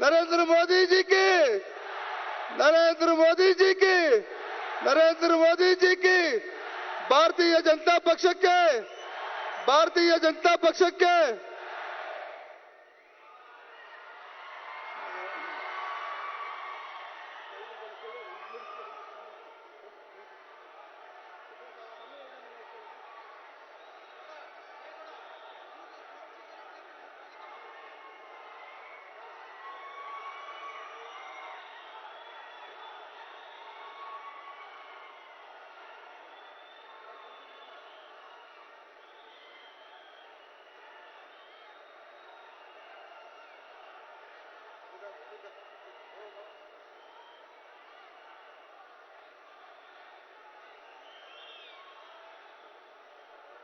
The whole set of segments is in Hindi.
नरेंद्र मोदी जी की, नरेंद्र मोदी जी की, नरेंद्र मोदी जी की। भारतीय जनता पक्षಕ್ಕೆ, ಭಾರತೀಯ ಜನತಾ ಪಕ್ಷಕ್ಕೆ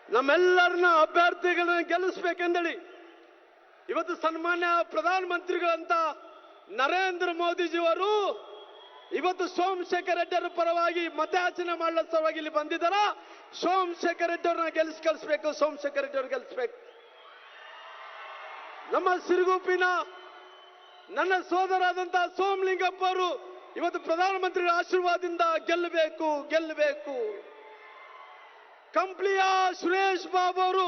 ನಮ್ಮೆಲ್ಲರನ್ನ ಅಭ್ಯರ್ಥಿಗಳನ್ನ ಗೆಲ್ಲಿಸಬೇಕೆಂದೇಳಿ ಇವತ್ತು ಸನ್ಮಾನ್ಯ ಪ್ರಧಾನಮಂತ್ರಿಗಳಂತ ನರೇಂದ್ರ ಮೋದಿಜಿಯವರು ಇವತ್ತು ಸೋಮಶೇಖರ್ ರೆಡ್ಡಿ ಅವರ ಪರವಾಗಿ ಮತಯಾಚನೆ ಮಾಡಲು ಸಲುವಾಗಿ ಇಲ್ಲಿ ಬಂದಿದ್ದಾರ. ಸೋಮಶೇಖರ್ ರೆಡ್ಡಿ ಅವರನ್ನ ಕಳಿಸ್ಬೇಕು, ಸೋಮಶೇಖರ್ ರೆಡ್ಡಿ ಅವರು ಗೆಲ್ಲಿಸಬೇಕು. ನಮ್ಮ ಸಿರುಗುಪ್ಪಿನ ನನ್ನ ಸೋದರಾದಂತ ಸೋಮಲಿಂಗಪ್ಪ ಅವರು ಇವತ್ತು ಪ್ರಧಾನಮಂತ್ರಿಗಳ ಆಶೀರ್ವಾದದಿಂದ ಗೆಲ್ಲಬೇಕು ಗೆಲ್ಲಬೇಕು. ಕಂಪ್ಲಿಯ ಸುರೇಶ್ ಬಾಬು ಅವರು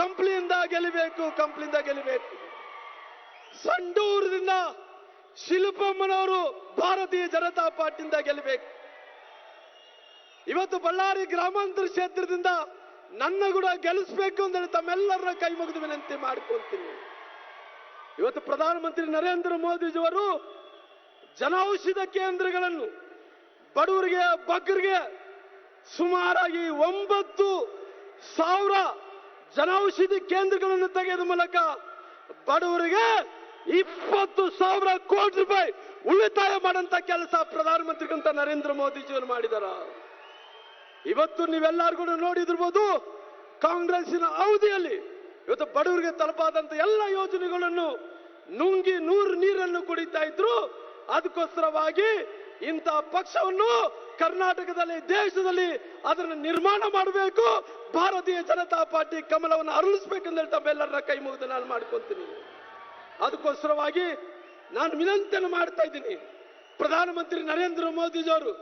ಕಂಪ್ಲಿಯಿಂದ ಗೆಲ್ಲಬೇಕು, ಕಂಪ್ಲಿಯಿಂದ ಗೆಲ್ಲಬೇಕು. ಸಂಡೂರದಿಂದ ಶಿಲ್ಪಮ್ಮನವರು ಭಾರತೀಯ ಜನತಾ ಪಾರ್ಟಿಯಿಂದ ಗೆಲ್ಲಬೇಕು. ಇವತ್ತು ಬಳ್ಳಾರಿ ಗ್ರಾಮಾಂತರ ಕ್ಷೇತ್ರದಿಂದ ನನ್ನ ಕೂಡ ಗೆಲ್ಲಿಸಬೇಕು ಅಂತ ತಮ್ಮೆಲ್ಲರನ್ನ ಕೈ ಮುಗಿದು ವಿನಂತಿ ಮಾಡ್ಕೊಳ್ತೀನಿ. ಇವತ್ತು ಪ್ರಧಾನಮಂತ್ರಿ ನರೇಂದ್ರ ಮೋದಿಜಿಯವರು ಜನೌಷಧ ಕೇಂದ್ರಗಳನ್ನು ಬಡವರಿಗೆ ಬಗ್ಗರಿಗೆ ಸುಮಾರಾಗಿ 9,000 ಜನೌಷಧಿ ಕೇಂದ್ರಗಳನ್ನು ತೆಗೆದ ಮೂಲಕ ಬಡವರಿಗೆ 20,000 ಕೋಟಿ ರೂಪಾಯಿ ಉಳಿತಾಯ ಮಾಡಂತ ಕೆಲಸ ಪ್ರಧಾನಮಂತ್ರಿಗಂತ ನರೇಂದ್ರ ಮೋದಿಜಿಯವರು ಮಾಡಿದಾರ. ಇವತ್ತು ನೀವೆಲ್ಲರೂ ಕೂಡ ನೋಡಿದಿರ್ಬೋದು, ಕಾಂಗ್ರೆಸ್ಸಿನ ಅವಧಿಯಲ್ಲಿ ಇವತ್ತು ಬಡವರಿಗೆ ತಲುಪಾದಂತ ಎಲ್ಲ ಯೋಜನೆಗಳನ್ನು ನುಂಗಿ ನೀರನ್ನು ಕುಡಿತಾ ಇದ್ರು. ಅದಕ್ಕೋಸ್ಕರವಾಗಿ ಇಂಥ ಪಕ್ಷವನ್ನು ಕರ್ನಾಟಕದಲ್ಲಿ ದೇಶದಲ್ಲಿ ಅದನ್ನು ನಿರ್ಮಾಣ ಮಾಡಬೇಕು. ಭಾರತೀಯ ಜನತಾ ಪಾರ್ಟಿ ಕಮಲವನ್ನು ಅರಳಿಸಬೇಕೆಂದು ತಮ್ಮೆಲ್ಲರನ್ನ ಕೈ ಮುಗಿದು ನಾನು ಮಾಡ್ಕೊಂತೀನಿ. ಅದಕ್ಕೋಸ್ಕರವಾಗಿ ನಾನು ವಿನಂತಿಯನ್ನು ಮಾಡ್ತಾ ಇದ್ದೀನಿ. ಪ್ರಧಾನಮಂತ್ರಿ ನರೇಂದ್ರ ಮೋದಿಜಿಯವರು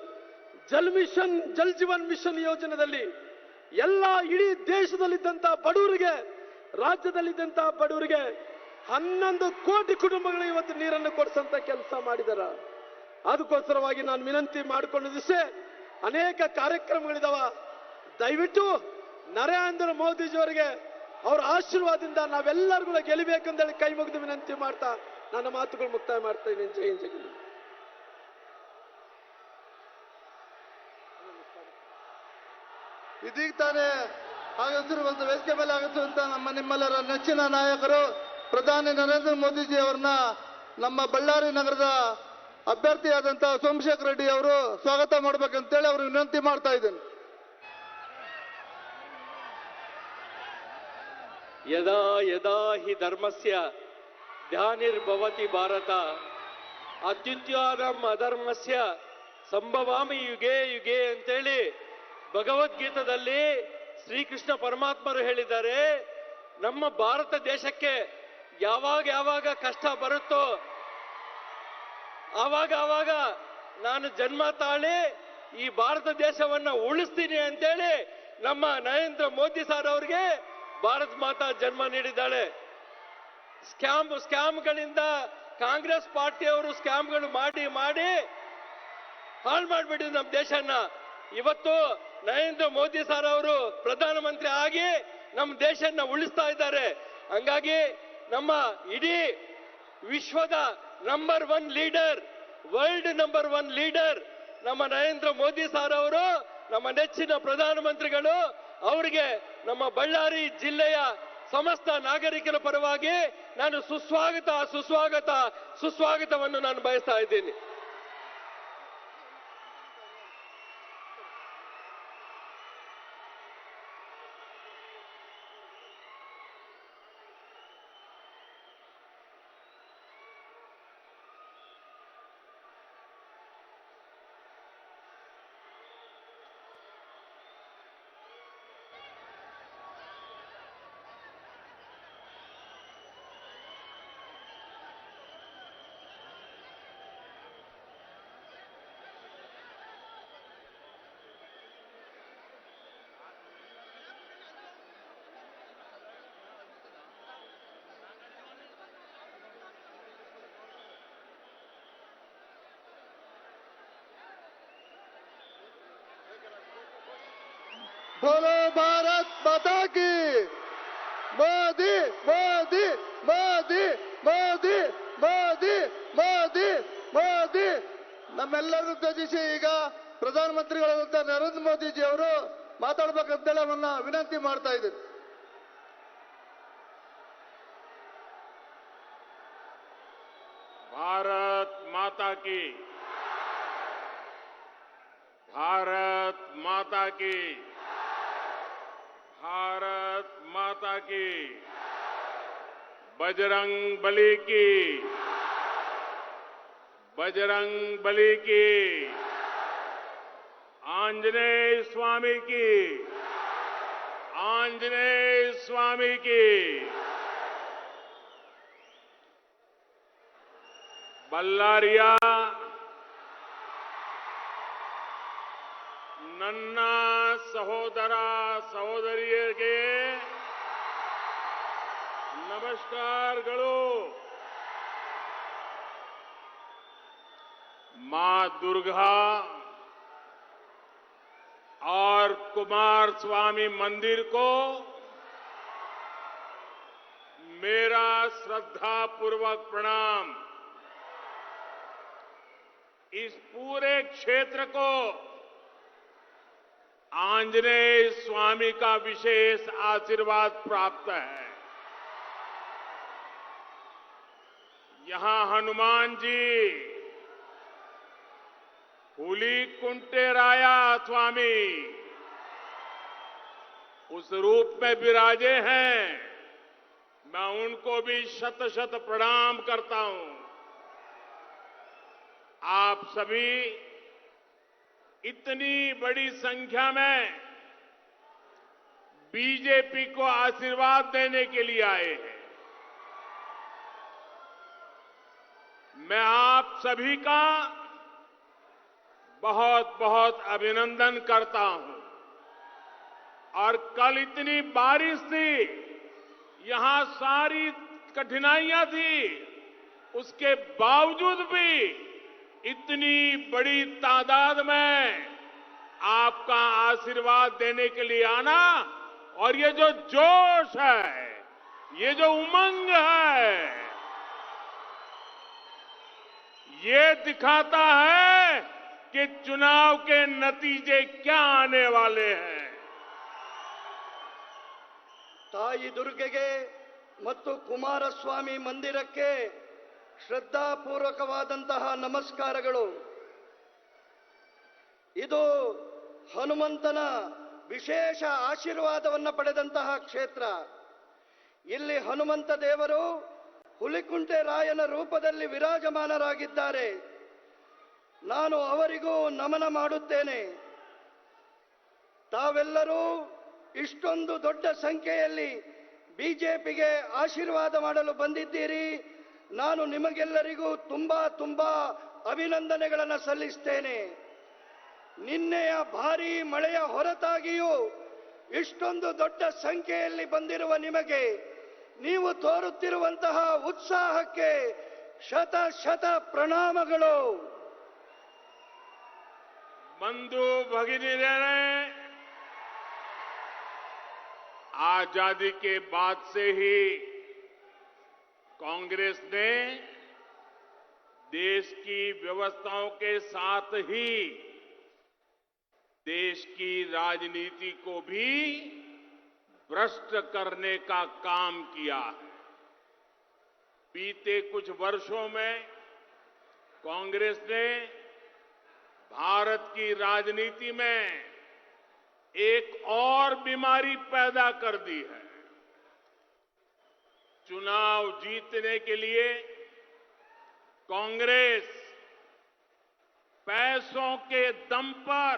ಜಲ್ ಜೀವನ್ ಮಿಷನ್ ಯೋಜನೆಯಲ್ಲಿ ಎಲ್ಲ ಇಡೀ ದೇಶದಲ್ಲಿದ್ದಂತ ಬಡವರಿಗೆ, ರಾಜ್ಯದಲ್ಲಿದ್ದಂತ ಬಡವರಿಗೆ 11 ಕೋಟಿ ಕುಟುಂಬಗಳಿಗೆ ಇವತ್ತು ನೀರನ್ನು ಕೊಡಿಸಂತ ಕೆಲಸ ಮಾಡಿದಾರ. ಅದಕ್ಕೋಸ್ಕರವಾಗಿ ನಾನು ವಿನಂತಿ ಮಾಡಿಕೊಂಡಿದ್ದೆ, ಅನೇಕ ಕಾರ್ಯಕ್ರಮಗಳಿದಾವ. ದಯವಿಟ್ಟು ನರೇಂದ್ರ ಮೋದಿಜಿಯವರಿಗೆ ಅವರ ಆಶೀರ್ವಾದದಿಂದ ನಾವೆಲ್ಲರೂ ಕೂಡ ಗೆಲ್ಲಬೇಕೆಂದೇಳಿ ಕೈ ಮುಗಿದು ವಿನಂತಿ ಮಾಡ್ತಾ ನನ್ನ ಮಾತುಗಳು ಮುಕ್ತಾಯ ಮಾಡ್ತಾ ಇದ್ದೀನಿ. ಜೈ ಹಿಂದ್, ಜೈ ಹಿಂದ್. ಇದೀಗ ತಾನೇ ಆಗಮಿಸಿರುವಂತ ವೇದಿಕೆ ಮೇಲೆ ಆಗಮಿಸುವಂತ ನಿಮ್ಮೆಲ್ಲರ ನೆಚ್ಚಿನ ನಾಯಕರು ಪ್ರಧಾನಿ ನರೇಂದ್ರ ಮೋದಿಜಿ ಅವರನ್ನ ನಮ್ಮ ಬಳ್ಳಾರಿ ನಗರದ ಅಭ್ಯರ್ಥಿಯಾದಂತಹ ಸೋಮಶೇಖರ್ ರೆಡ್ಡಿ ಅವರು ಸ್ವಾಗತ ಮಾಡಬೇಕಂತೇಳಿ ಅವರು ವಿನಂತಿ ಮಾಡ್ತಾ ಇದ್ದೇನೆ. ಯದಾ ಯದಾ ಹಿ ಧರ್ಮಸ್ಯ ಧ್ಯಾನಿರ್ಭವತಿ ಭಾರತ ಅತ್ಯುತ್ಯಾನಂ ಅಧರ್ಮಸ್ಯ ಸಂಭವಾಮಿ ಯುಗೇ ಯುಗೇ ಅಂತೇಳಿ ಭಗವದ್ಗೀತಾದಲ್ಲಿ ಶ್ರೀಕೃಷ್ಣ ಪರಮಾತ್ಮರು ಹೇಳಿದ್ದಾರೆ. ನಮ್ಮ ಭಾರತ ದೇಶಕ್ಕೆ ಯಾವಾಗ ಕಷ್ಟ ಬರುತ್ತೋ ಆವಾಗ ನಾನು ಜನ್ಮ ತಾಳಿ ಈ ಭಾರತ ದೇಶವನ್ನ ಉಳಿಸ್ತೀನಿ ಅಂತೇಳಿ ನಮ್ಮ ನರೇಂದ್ರ ಮೋದಿ ಸರ್ ಅವರಿಗೆ ಭಾರತ ಮಾತಾ ಜನ್ಮ ನೀಡಿದ್ದಾಳೆ. ಸ್ಕ್ಯಾಮ್ಗಳಿಂದ ಕಾಂಗ್ರೆಸ್ ಪಾರ್ಟಿಯವರು ಸ್ಕ್ಯಾಮ್ಗಳು ಮಾಡಿ ಹಾಳು ಮಾಡಿಬಿಟ್ಟಿದ್ರು ನಮ್ಮ ದೇಶನ. ಇವತ್ತು ನರೇಂದ್ರ ಮೋದಿ ಸರ್ ಅವರು ಪ್ರಧಾನಮಂತ್ರಿ ಆಗಿ ನಮ್ಮ ದೇಶನ ಉಳಿಸ್ತಾ ಇದ್ದಾರೆ. ಹಂಗಾಗಿ ನಮ್ಮ ಇಡೀ ವಿಶ್ವದ number 1 leader, world number 1 leader ನಮ್ಮ ನರೇಂದ್ರ ಮೋದಿ ಸರ್ ಅವರು, ನಮ್ಮ ನೆಚ್ಚಿನ ಪ್ರಧಾನಮಂತ್ರಿಗಳು. ಅವರಿಗೆ ನಮ್ಮ ಬಳ್ಳಾರಿ ಜಿಲ್ಲೆಯ ಸಮಸ್ತ ನಾಗರಿಕರ ಪರವಾಗಿ ನಾನು ಸುಸ್ವಾಗತವನ್ನು ನಾನು ಬಯಸ್ತಾ ಇದ್ದೀನಿ. बोलो भारत माता की। मोदी मोदी मोदी मोदी मोदी मोदी मोदी। ನಮ್ಮೆಲ್ಲರೂ ಉದ್ದೇಶಿಸಿ ಈಗ ಪ್ರಧಾನಮಂತ್ರಿಗಳಾದಂತಹ ನರೇಂದ್ರ ಮೋದಿಜಿ ಅವರು ಮಾತಾಡಬೇಕಂತೇಳಿ ಅವನ್ನ ವಿನಂತಿ ಮಾಡ್ತಾ ಇದ್ದೀನಿ. भारत माता की, भारत माता की, भारत माता की, बजरंग बली की, बजरंग बली की, आंजनेय स्वामी की, आंजनेय स्वामी की। ಬಳ್ಳಾರಿಯ ನನ್ನ ಸಹೋದರ ಸಹೋದರಿಯರಿಗೆ ನಮಸ್ಕಾರಗಳು। मां दुर्गा और कुमार स्वामी मंदिर को मेरा श्रद्धापूर्वक प्रणाम। इस पूरे क्षेत्र को आंजनेय स्वामी का विशेष आशीर्वाद प्राप्त है। यहां हनुमान जी हुलीकुंटेराया स्वामी उस रूप में विराजे हैं। मैं उनको भी शत शत प्रणाम करता हूं। आप सभी इतनी बड़ी संख्या में बीजेपी को आशीर्वाद देने के लिए आए हैं। मैं आप सभी का बहुत बहुत अभिनंदन करता हूं। और कल इतनी बारिश थी, यहां सारी कठिनाइयां थी, उसके बावजूद भी इतनी बड़ी तादाद में आपका आशीर्वाद देने के लिए आना और ये जो जोश है, ये जो उमंग है, ये दिखाता है कि चुनाव के नतीजे क्या आने वाले हैं। ತಾಯಿ ದುರ್ಗೆಗೆ ಮತ್ತು ಕುಮಾರಸ್ವಾಮಿ ಮಂದಿರಕ್ಕೆ ಶ್ರದ್ಧಾಪೂರ್ವಕವಾದಂತಹ ನಮಸ್ಕಾರಗಳು। ಇದು ಹನುಮಂತನ ವಿಶೇಷ ಆಶೀರ್ವಾದವನ್ನು ಪಡೆದಂತಹ ಕ್ಷೇತ್ರ। ಇಲ್ಲಿ ಹನುಮಂತ ದೇವರು ಹುಲಿಕುಂಟೆ ರಾಯನ ರೂಪದಲ್ಲಿ ವಿರಾಜಮಾನರಾಗಿದ್ದಾರೆ। ನಾನು ಅವರಿಗೂ ನಮನ ಮಾಡುತ್ತೇನೆ। ತಾವೆಲ್ಲರೂ ಇಷ್ಟೊಂದು ದೊಡ್ಡ ಸಂಖ್ಯೆಯಲ್ಲಿ ಬಿಜೆಪಿಗೆ ಆಶೀರ್ವಾದ ಮಾಡಲು ಬಂದಿದ್ದೀರಿ। ನಾನು ನಿಮಗೆಲ್ಲರಿಗೂ ತುಂಬಾ ಅಭಿನಂದನೆಗಳನ್ನು ಸಲ್ಲಿಸುತ್ತೇನೆ। ನಿನ್ನೆಯ ಭಾರೀ ಮಳೆಯ ಹೊರತಾಗಿಯೂ ಇಷ್ಟೊಂದು ದೊಡ್ಡ ಸಂಖ್ಯೆಯಲ್ಲಿ ಬಂದಿರುವ ನಿಮಗೆ, ನೀವು ತೋರುತ್ತಿರುವಂತಹ ಉತ್ಸಾಹಕ್ಕೆ ಶತ ಶತ ಪ್ರಣಾಮಗಳು। बंधु भगिनीरे, आजादी के बाद से ही कांग्रेस ने देश की व्यवस्थाओं के साथ ही देश की राजनीति को भी भ्रष्ट करने का काम किया है। बीते कुछ वर्षों में कांग्रेस ने भारत की राजनीति में एक और बीमारी पैदा कर दी है। चुनाव जीतने के लिए कांग्रेस पैसों के दम पर,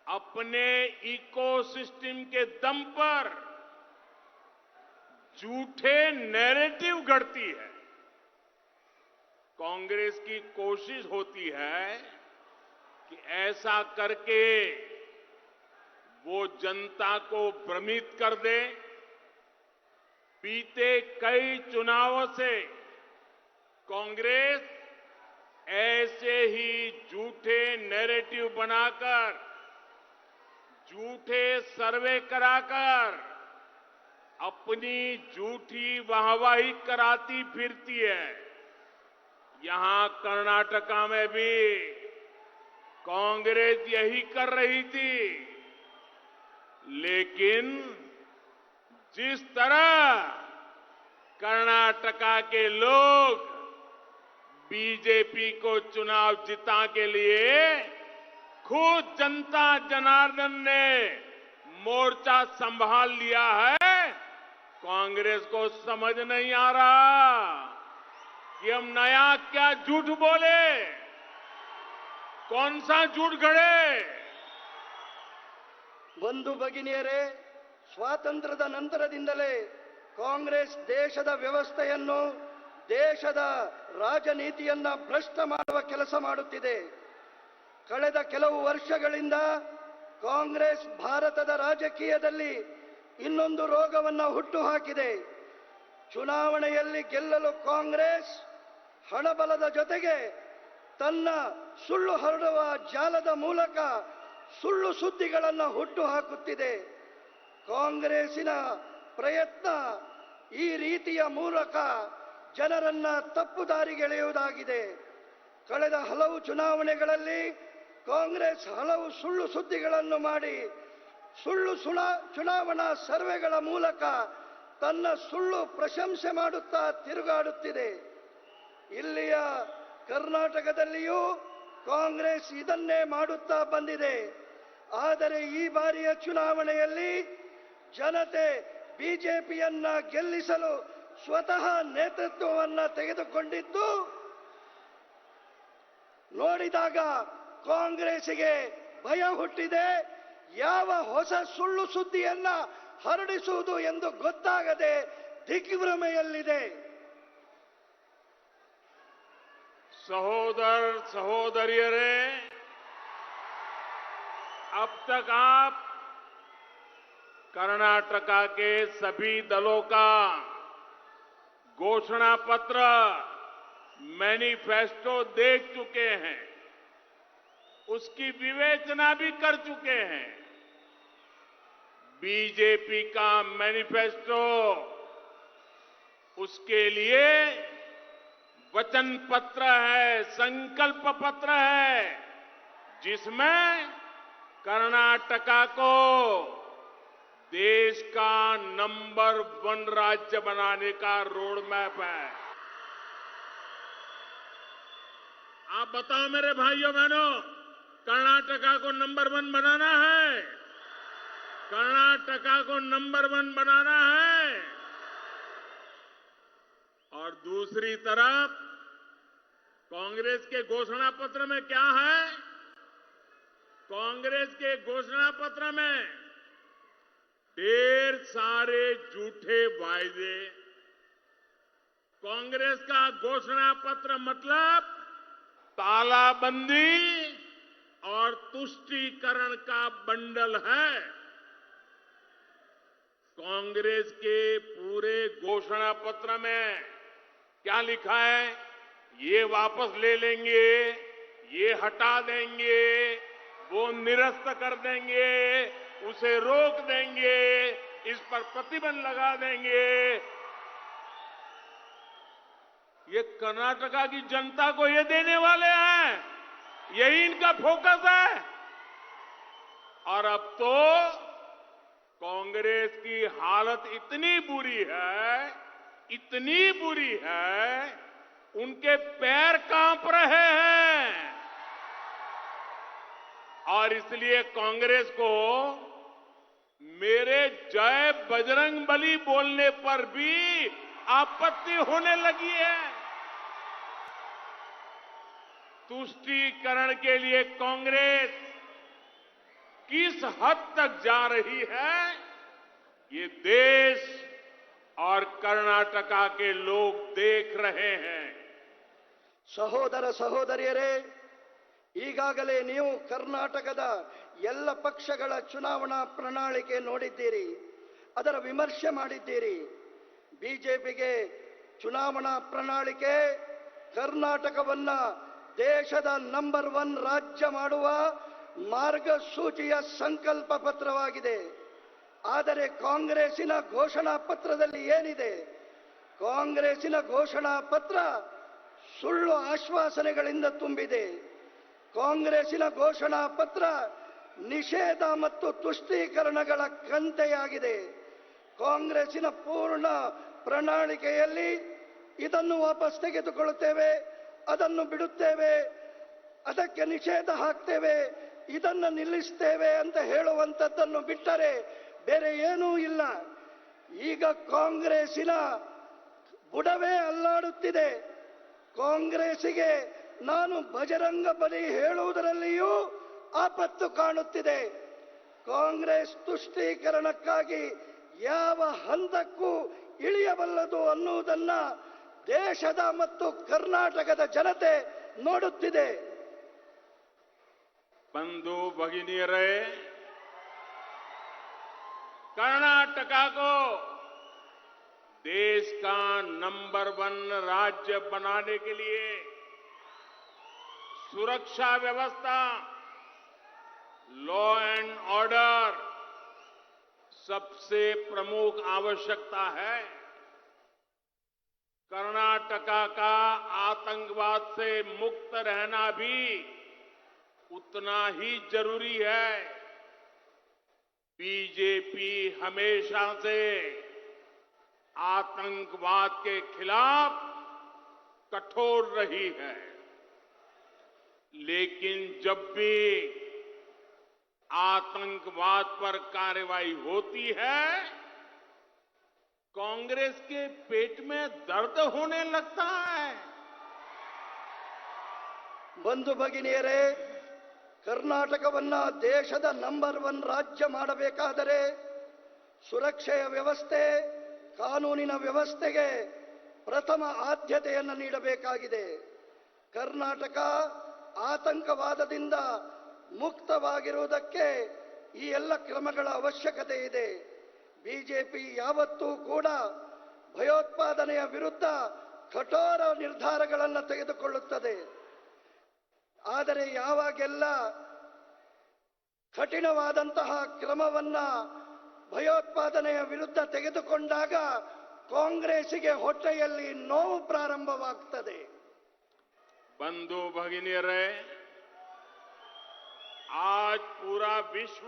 अपने इकोसिस्टम के दम पर झूठे नैरेटिव गढ़ती है। कांग्रेस की कोशिश होती है कि ऐसा करके वो जनता को भ्रमित कर दे। बीते कई चुनावों से कांग्रेस ऐसे ही झूठे नैरेटिव बनाकर झूठे सर्वे कराकर अपनी झूठी वाहवाही कराती फिरती है। यहां कर्नाटका में भी कांग्रेस यही कर रही थी, लेकिन जिस तरह कर्नाटका के लोग बीजेपी को चुनाव जिता के लिए खुद जनता जनार्दन ने मोर्चा संभाल लिया है, कांग्रेस को समझ नहीं आ रहा कि हम नया क्या झूठ बोले, कौन सा झूठ गढ़े। ಬಂಧು ಭಗಿನಿಯರೇ, ಸ್ವಾತಂತ್ರ್ಯದ ನಂತರದಿಂದಲೇ ಕಾಂಗ್ರೆಸ್ ದೇಶದ ವ್ಯವಸ್ಥೆಯನ್ನು, ದೇಶದ ರಾಜನೀತಿಯನ್ನ ಭ್ರಷ್ಟ ಮಾಡುವ ಕೆಲಸ ಮಾಡುತ್ತಿದೆ. ಕಳೆದ ಕೆಲವು ವರ್ಷಗಳಿಂದ ಕಾಂಗ್ರೆಸ್ ಭಾರತದ ರಾಜಕೀಯದಲ್ಲಿ ಇನ್ನೊಂದು ರೋಗವನ್ನು ಹುಟ್ಟುಹಾಕಿದೆ. ಚುನಾವಣೆಯಲ್ಲಿ ಗೆಲ್ಲಲು ಕಾಂಗ್ರೆಸ್ ಹಣಬಲದ ಜೊತೆಗೆ ತನ್ನ ಸುಳ್ಳು ಹರಡುವ ಜಾಲದ ಮೂಲಕ ಸುಳ್ಳು ಸುದ್ದಿಗಳನ್ನು ಹುಟ್ಟುಹಾಕುತ್ತಿದೆ. ಕಾಂಗ್ರೆಸ್ಸಿನ ಪ್ರಯತ್ನ ಈ ರೀತಿಯ ಮೂಲಕ ಜನರನ್ನ ತಪ್ಪು ದಾರಿಗೆಳೆಯುವುದಾಗಿದೆ. ಕಳೆದ ಹಲವು ಚುನಾವಣೆಗಳಲ್ಲಿ ಕಾಂಗ್ರೆಸ್ ಹಲವು ಸುಳ್ಳು ಸುದ್ದಿಗಳನ್ನು ಮಾಡಿ ಸುಳ್ಳು ಚುನಾವಣಾ ಸರ್ವೆಗಳ ಮೂಲಕ ತನ್ನ ಸುಳ್ಳು ಪ್ರಶಂಸೆ ಮಾಡುತ್ತಾ ತಿರುಗಾಡುತ್ತಿದೆ. ಇಲ್ಲಿಯ ಕರ್ನಾಟಕದಲ್ಲಿಯೂ ಕಾಂಗ್ರೆಸ್ ಇದನ್ನೇ ಮಾಡುತ್ತಾ ಬಂದಿದೆ. ಆದರೆ ಈ ಬಾರಿಯ ಚುನಾವಣೆಯಲ್ಲಿ ಜನತೆ ಬಿಜೆಪಿಯನ್ನ ಗೆಲ್ಲಿಸಲು ಸ್ವತಃ ನೇತೃತ್ವವನ್ನು ತೆಗೆದುಕೊಂಡಿದ್ದು ನೋಡಿದಾಗ ಕಾಂಗ್ರೆಸ್ಸಿಗೆ ಭಯ ಹುಟ್ಟಿದೆ. ಯಾವ ಹೊಸ ಸುಳ್ಳು ಸುದ್ದಿಯನ್ನ ಹರಡಿಸುವುದು ಎಂದು ಗೊತ್ತಾಗದೆ ದಿಗ್ಭ್ರಮೆಯಲ್ಲಿದೆ. सहोदर सहोदरियरे, अब तक आप कर्नाटका के सभी दलों का घोषणा पत्र, मैनिफेस्टो देख चुके हैं, उसकी विवेचना भी कर चुके हैं। बीजेपी का मैनिफेस्टो उसके लिए वचन पत्र है, संकल्प पत्र है, जिसमें कर्नाटका को देश का नंबर 1 राज्य बनाने का रोड मैप है। आप बताओ मेरे भाइयों बहनों, कर्नाटका को नंबर 1 बनाना है? कर्नाटका को नंबर 1 बनाना है। और दूसरी तरफ कांग्रेस के घोषणा पत्र में क्या है? कांग्रेस के घोषणा पत्र में ढेर सारे झूठे वायदे। कांग्रेस का घोषणा पत्र मतलब तालाबंदी और तुष्टीकरण का बंडल है। कांग्रेस के पूरे घोषणा पत्र में क्या लिखा है? ये वापस ले लेंगे, ये हटा देंगे, वो निरस्त कर देंगे, उसे रोक देंगे, इस पर प्रतिबंध लगा देंगे। ये कर्नाटका की जनता को ये देने वाले हैं, यही इनका फोकस है। और अब तो कांग्रेस की हालत इतनी बुरी है, उनके पैर कांप रहे हैं। और इसलिए कांग्रेस को मेरे जय बजरंग बली बोलने पर भी आपत्ति होने लगी है। तुष्टीकरण के लिए कांग्रेस किस हद तक जा रही है, ये देश और कर्नाटका के लोग देख रहे हैं। ಸಹೋದರ ಸಹೋದರಿಯರೇ, ಈಗಾಗಲೇ ನೀವು ಕರ್ನಾಟಕದ ಎಲ್ಲ ಪಕ್ಷಗಳ ಚುನಾವಣಾ ಪ್ರಣಾಳಿಕೆ ನೋಡಿದ್ದೀರಿ, ಅದರ ವಿಮರ್ಶೆ ಮಾಡಿದ್ದೀರಿ. ಬಿಜೆಪಿಗೆ ಚುನಾವಣಾ ಪ್ರಣಾಳಿಕೆ ಕರ್ನಾಟಕವನ್ನ ದೇಶದ ನಂಬರ್ 1 ರಾಜ್ಯ ಮಾಡುವ ಮಾರ್ಗಸೂಚಿಯ ಸಂಕಲ್ಪ ಪತ್ರವಾಗಿದೆ. ಆದರೆ ಕಾಂಗ್ರೆಸ್ಸಿನ ಘೋಷಣಾ ಪತ್ರದಲ್ಲಿ ಏನಿದೆ? ಕಾಂಗ್ರೆಸ್ಸಿನ ಘೋಷಣಾ ಪತ್ರ ಸುಳ್ಳು ಆಶ್ವಾಸನೆಗಳಿಂದ ತುಂಬಿದೆ. ಕಾಂಗ್ರೆಸ್ಸಿನ ಘೋಷಣಾ ಪತ್ರ ನಿಷೇಧ ಮತ್ತು ತುಷ್ಟೀಕರಣಗಳ ಕಂತೆಯಾಗಿದೆ. ಕಾಂಗ್ರೆಸ್ಸಿನ ಪೂರ್ಣ ಪ್ರಣಾಳಿಕೆಯಲ್ಲಿ ಇದನ್ನು ವಾಪಸ್ ತೆಗೆದುಕೊಳ್ಳುತ್ತೇವೆ, ಅದನ್ನು ಬಿಡುತ್ತೇವೆ, ಅದಕ್ಕೆ ನಿಷೇಧ ಹಾಕ್ತೇವೆ, ಇದನ್ನು ನಿಲ್ಲಿಸ್ತೇವೆ ಅಂತ ಹೇಳುವಂಥದ್ದನ್ನು ಬಿಟ್ಟರೆ ಬೇರೆ ಏನೂ ಇಲ್ಲ. ಈಗ ಕಾಂಗ್ರೆಸ್ಸಿನ ಬುಡವೇ ಅಲ್ಲಾಡುತ್ತಿದೆ. ಕಾಂಗ್ರೆಸ್ಸಿಗೆ ನಾನು ಬಜರಂಗ ಬಲಿ ಹೇಳುವುದರಲ್ಲಿಯೂ ಆಪತ್ತು ಕಾಣುತ್ತಿದೆ. ಕಾಂಗ್ರೆಸ್ ತುಷ್ಟೀಕರಣಕ್ಕಾಗಿ ಯಾವ ಹಂತಕ್ಕೂ ಇಳಿಯಬಲ್ಲದು ಅನ್ನುವುದನ್ನ ದೇಶದ ಮತ್ತು ಕರ್ನಾಟಕದ ಜನತೆ ನೋಡುತ್ತಿದೆ. बंधु भगिनियरे, कर्नाटका को देश का नंबर 1 राज्य बनाने के लिए सुरक्षा व्यवस्था, लॉ एंड ऑर्डर सबसे प्रमुख आवश्यकता है. कर्नाटका का आतंकवाद से मुक्त रहना भी उतना ही जरूरी है. बीजेपी हमेशा से आतंकवाद के खिलाफ कठोर रही है, लेकिन जब भी आतंकवाद पर कार्रवाई होती है, कांग्रेस के पेट में दर्द होने लगता है. ಬಂಧು ಭಗಿನಿಯರೇ, ಕರ್ನಾಟಕವನ್ನ ದೇಶದ ನಂಬರ್ 1 ರಾಜ್ಯ ಮಾಡಬೇಕಾದರೆ ಸುರಕ್ಷೆಯ ವ್ಯವಸ್ಥೆ, ಕಾನೂನಿನ ವ್ಯವಸ್ಥೆಗೆ ಪ್ರಥಮ ಆದ್ಯತೆಯನ್ನು ನೀಡಬೇಕಾಗಿದೆ. ಕರ್ನಾಟಕ ಆತಂಕವಾದದಿಂದ ಮುಕ್ತವಾಗಿರುವುದಕ್ಕೆ ಈ ಎಲ್ಲ ಕ್ರಮಗಳ ಅವಶ್ಯಕತೆ ಇದೆ. ಬಿಜೆಪಿ ಯಾವತ್ತೂ ಕೂಡ ಭಯೋತ್ಪಾದನೆಯ ವಿರುದ್ಧ ಕಠೋರ ನಿರ್ಧಾರಗಳನ್ನು ತೆಗೆದುಕೊಳ್ಳುತ್ತದೆ. ಆದರೆ ಯಾವಾಗೆಲ್ಲ ಕಠಿಣವಾದಂತಹ ಕ್ರಮವನ್ನ ಭಯೋತ್ಪಾದನೆಯ ವಿರುದ್ಧ ತೆಗೆದುಕೊಂಡಾಗ ಕಾಂಗ್ರೆಸ್ಸಿಗೆ ಹೊಟ್ಟೆಯಲ್ಲಿ ನೋವು ಪ್ರಾರಂಭವಾಗುತ್ತದೆ. बंधु भगिनियरे, आज पूरा विश्व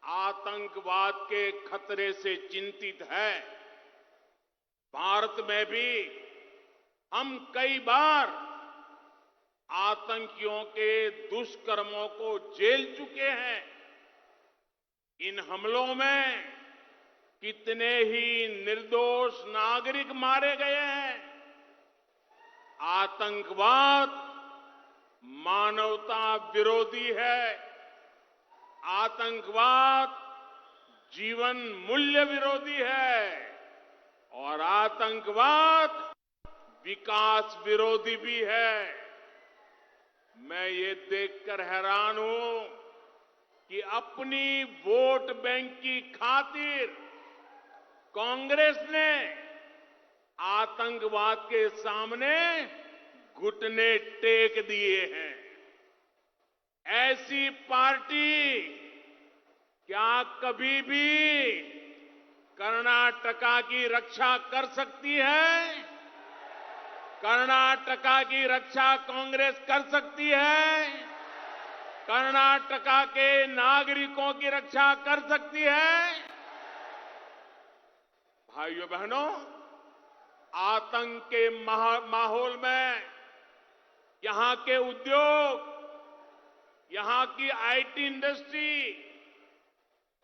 आतंकवाद के खतरे से चिंतित है. भारत में भी हम कई बार आतंकियों के दुष्कर्मों को झेल चुके हैं. इन हमलों में कितने ही निर्दोष नागरिक मारे गए हैं. आतंकवाद मानवता विरोधी है. आतंकवाद जीवन मूल्य विरोधी है और आतंकवाद विकास विरोधी भी है. मैं ये देखकर हैरान हूं कि अपनी वोट बैंक की खातिर कांग्रेस ने आतंकवाद के सामने घुटने टेक दिए हैं. ऐसी पार्टी क्या कभी भी कर्नाटका की रक्षा कर सकती है? कर्नाटका की रक्षा कांग्रेस कर सकती है? कर्नाटका के नागरिकों की रक्षा कर सकती है? भाइयों बहनों, आतंक के माहौल में यहां के उद्योग, यहां की आईटी इंडस्ट्री,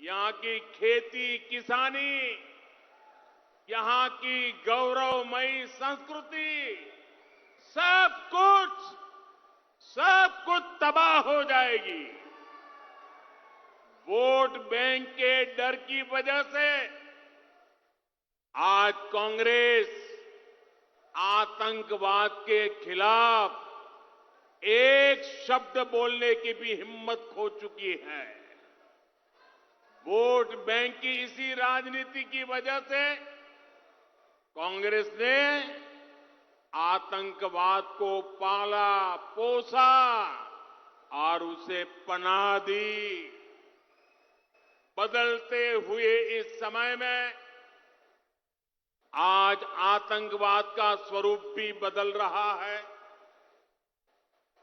यहां की खेती किसानी, यहां की गौरवमयी संस्कृति, सब कुछ तबाह हो जाएगी. वोट बैंक के डर की वजह से आज कांग्रेस आतंकवाद के खिलाफ एक शब्द बोलने की भी हिम्मत खो चुकी है. वोट बैंक की इसी राजनीति की वजह से कांग्रेस ने आतंकवाद को पाला पोसा और उसे पनाह दी। बदलते हुए इस समय में आज आतंकवाद का स्वरूप भी बदल रहा है।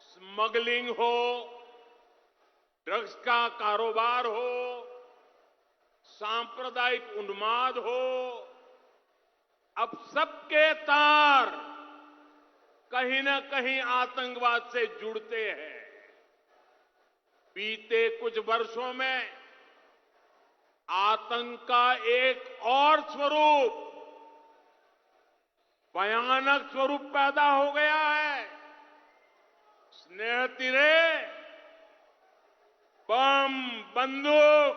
स्मगलिंग हो, ड्रग्स का कारोबार हो, सांप्रदायिक उन्माद हो, अब सबके तार कहीं न कहीं आतंकवाद से जुड़ते हैं। बीते कुछ वर्षों में आतंक का एक और स्वरूप, भयानक स्वरूप पैदा हो गया है। स्नेहतिरे, बम, बंदूक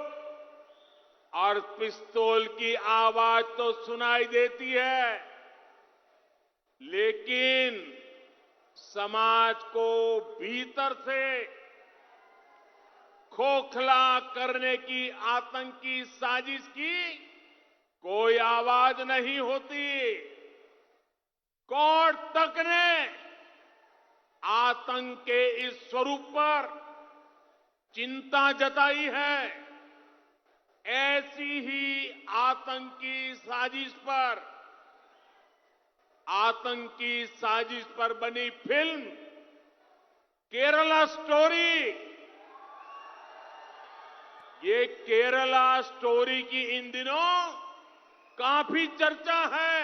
और पिस्तौल की आवाज तो सुनाई देती है, लेकिन समाज को भीतर से खोखला करने की आतंकी साजिश की कोई आवाज नहीं होती। कोर्ट तक ने आतंक के इस स्वरूप पर चिंता जताई है। ऐसी ही आतंकी साजिश पर बनी फिल्म केरला स्टोरी, ये केरला स्टोरी की इन दिनों काफी चर्चा है।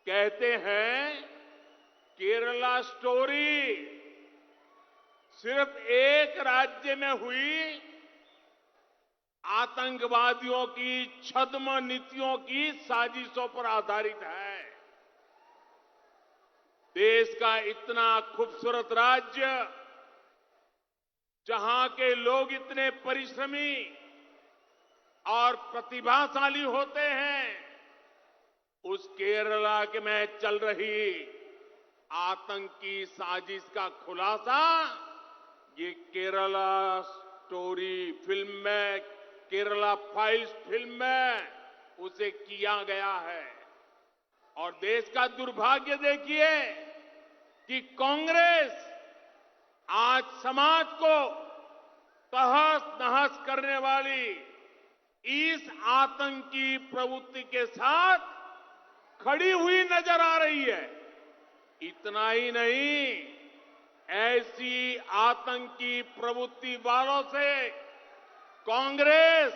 कहते हैं केरला स्टोरी सिर्फ एक राज्य में हुई आतंकवादियों की छद्म नीतियों की साजिशों पर आधारित है। देश का इतना खूबसूरत राज्य, जहां के लोग इतने परिश्रमी और प्रतिभाशाली होते हैं, उस केरला के में चल रही आतंकी साजिश का खुलासा ये केरला स्टोरी फिल्म में, केरला फाइल्स फिल्म में उसे किया गया है। और देश का दुर्भाग्य देखिए कि कांग्रेस आज समाज को तहस नहस करने वाली इस आतंकी प्रवृत्ति के साथ खड़ी हुई नजर आ रही है। इतना ही नहीं, ऐसी आतंकी प्रवृत्ति वालों से कांग्रेस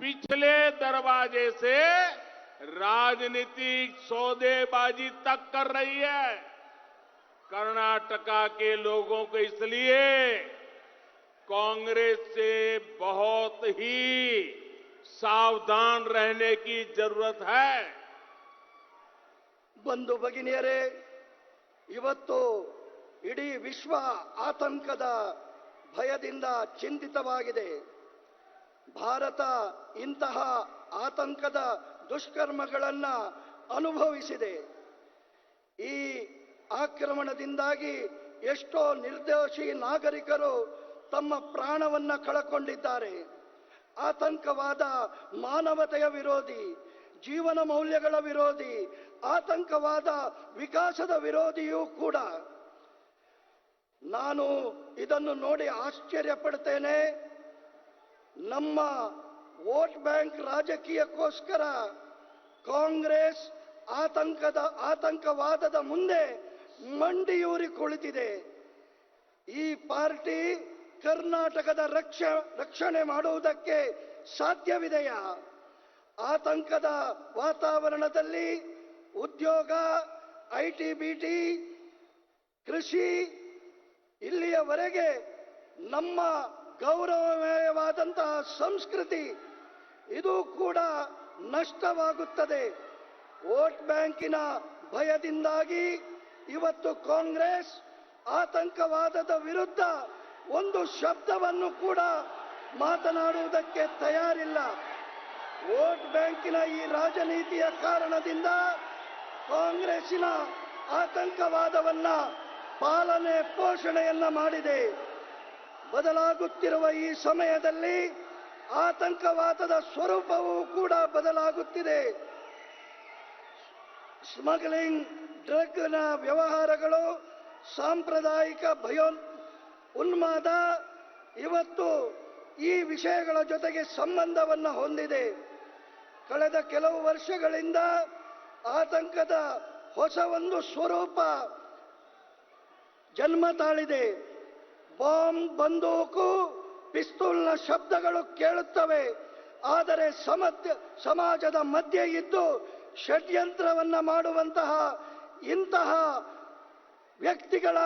पिछले दरवाजे से राजनीतिक सौदेबाजी तक कर रही है। कर्नाटका के लोगों को इसलिए कांग्रेस से बहुत ही सावधान रहने की जरूरत है। ಬಂಧು ಭಗಿನಿಯರೇ, ಇವತ್ತು ಇಡೀ ವಿಶ್ವ ಆತಂಕದ ಭಯದಿಂದ ಚಿಂತಿತವಾಗಿದೆ. ಭಾರತ ಇಂತಹ ಆತಂಕದ ದುಷ್ಕರ್ಮಗಳನ್ನ ಅನುಭವಿಸಿದೆ. ಈ ಆಕ್ರಮಣದಿಂದಾಗಿ ಎಷ್ಟೋ ನಿರ್ದೋಷಿ ನಾಗರಿಕರು ತಮ್ಮ ಪ್ರಾಣವನ್ನ ಕಳಕೊಂಡಿದ್ದಾರೆ. ಆತಂಕವಾದ ಮಾನವತೆಯ ವಿರೋಧಿ, ಜೀವನ ಮೌಲ್ಯಗಳ ವಿರೋಧಿ, ಆತಂಕವಾದ ವಿಕಾಸದ ವಿರೋಧಿಯೂ ಕೂಡ. ನಾನು ಇದನ್ನು ನೋಡಿ ಆಶ್ಚರ್ಯ ಪಡ್ತೇನೆ. ನಮ್ಮ ವೋಟ್ ಬ್ಯಾಂಕ್ ರಾಜಕೀಯಕ್ಕೋಸ್ಕರ ಕಾಂಗ್ರೆಸ್ ಆತಂಕವಾದದ ಮುಂದೆ ಮಂಡಿಯೂರಿ ಕುಳಿತಿದೆ. ಈ ಪಾರ್ಟಿ ಕರ್ನಾಟಕದ ರಕ್ಷಣೆ ಮಾಡುವುದಕ್ಕೆ ಸಾಧ್ಯವಿದೆಯಾ? ಆತಂಕದ ವಾತಾವರಣದಲ್ಲಿ ಉದ್ಯೋಗ, ಐಟಿ, ಬಿಟಿ, ಕೃಷಿ, ಇಲ್ಲಿಯವರೆಗೆ ನಮ್ಮ ಗೌರವಮಯವಾದಂತಹ ಸಂಸ್ಕೃತಿ ಇದು ಕೂಡ ನಷ್ಟವಾಗುತ್ತದೆ. ವೋಟ್ ಬ್ಯಾಂಕಿನ ಭಯದಿಂದಾಗಿ ಇವತ್ತು ಕಾಂಗ್ರೆಸ್ ಆತಂಕವಾದದ ವಿರುದ್ಧ ಒಂದು ಶಬ್ದವನ್ನು ಕೂಡ ಮಾತನಾಡುವುದಕ್ಕೆ ತಯಾರಿಲ್ಲ. ವೋಟ್ ಬ್ಯಾಂಕಿನ ಈ ರಾಜನೀತಿಯ ಕಾರಣದಿಂದ ಕಾಂಗ್ರೆಸ್ಸಿನ ಆತಂಕವಾದವನ್ನ ಪಾಲನೆ ಪೋಷಣೆಯನ್ನ ಮಾಡಿದೆ. ಬದಲಾಗುತ್ತಿರುವ ಈ ಸಮಯದಲ್ಲಿ ಆತಂಕವಾದದ ಸ್ವರೂಪವೂ ಕೂಡ ಬದಲಾಗುತ್ತಿದೆ. ಸ್ಮಗ್ಲಿಂಗ್, ಡ್ರಗ್ನ ವ್ಯವಹಾರಗಳು, ಸಾಂಪ್ರದಾಯಿಕ ಉನ್ಮಾದ ಇವತ್ತು ಈ ವಿಷಯಗಳ ಜೊತೆಗೆ ಸಂಬಂಧವನ್ನು ಹೊಂದಿದೆ. ಕಳೆದ ಕೆಲವು ವರ್ಷಗಳಿಂದ ಆತಂಕದ ಹೊಸ ಒಂದು ಸ್ವರೂಪ ಜನ್ಮ ತಾಳಿದೆ. ಬಾಂಬ್, ಬಂದೂಕು, ಪಿಸ್ತೂಲ್ನ ಶಬ್ದಗಳು ಕೇಳುತ್ತವೆ. ಆದರೆ ಸಮಾಜದ ಮಧ್ಯೆ ಇದ್ದು ಷಡ್ಯಂತ್ರವನ್ನ ಮಾಡುವಂತಹ ಇಂತಹ ವ್ಯಕ್ತಿಗಳ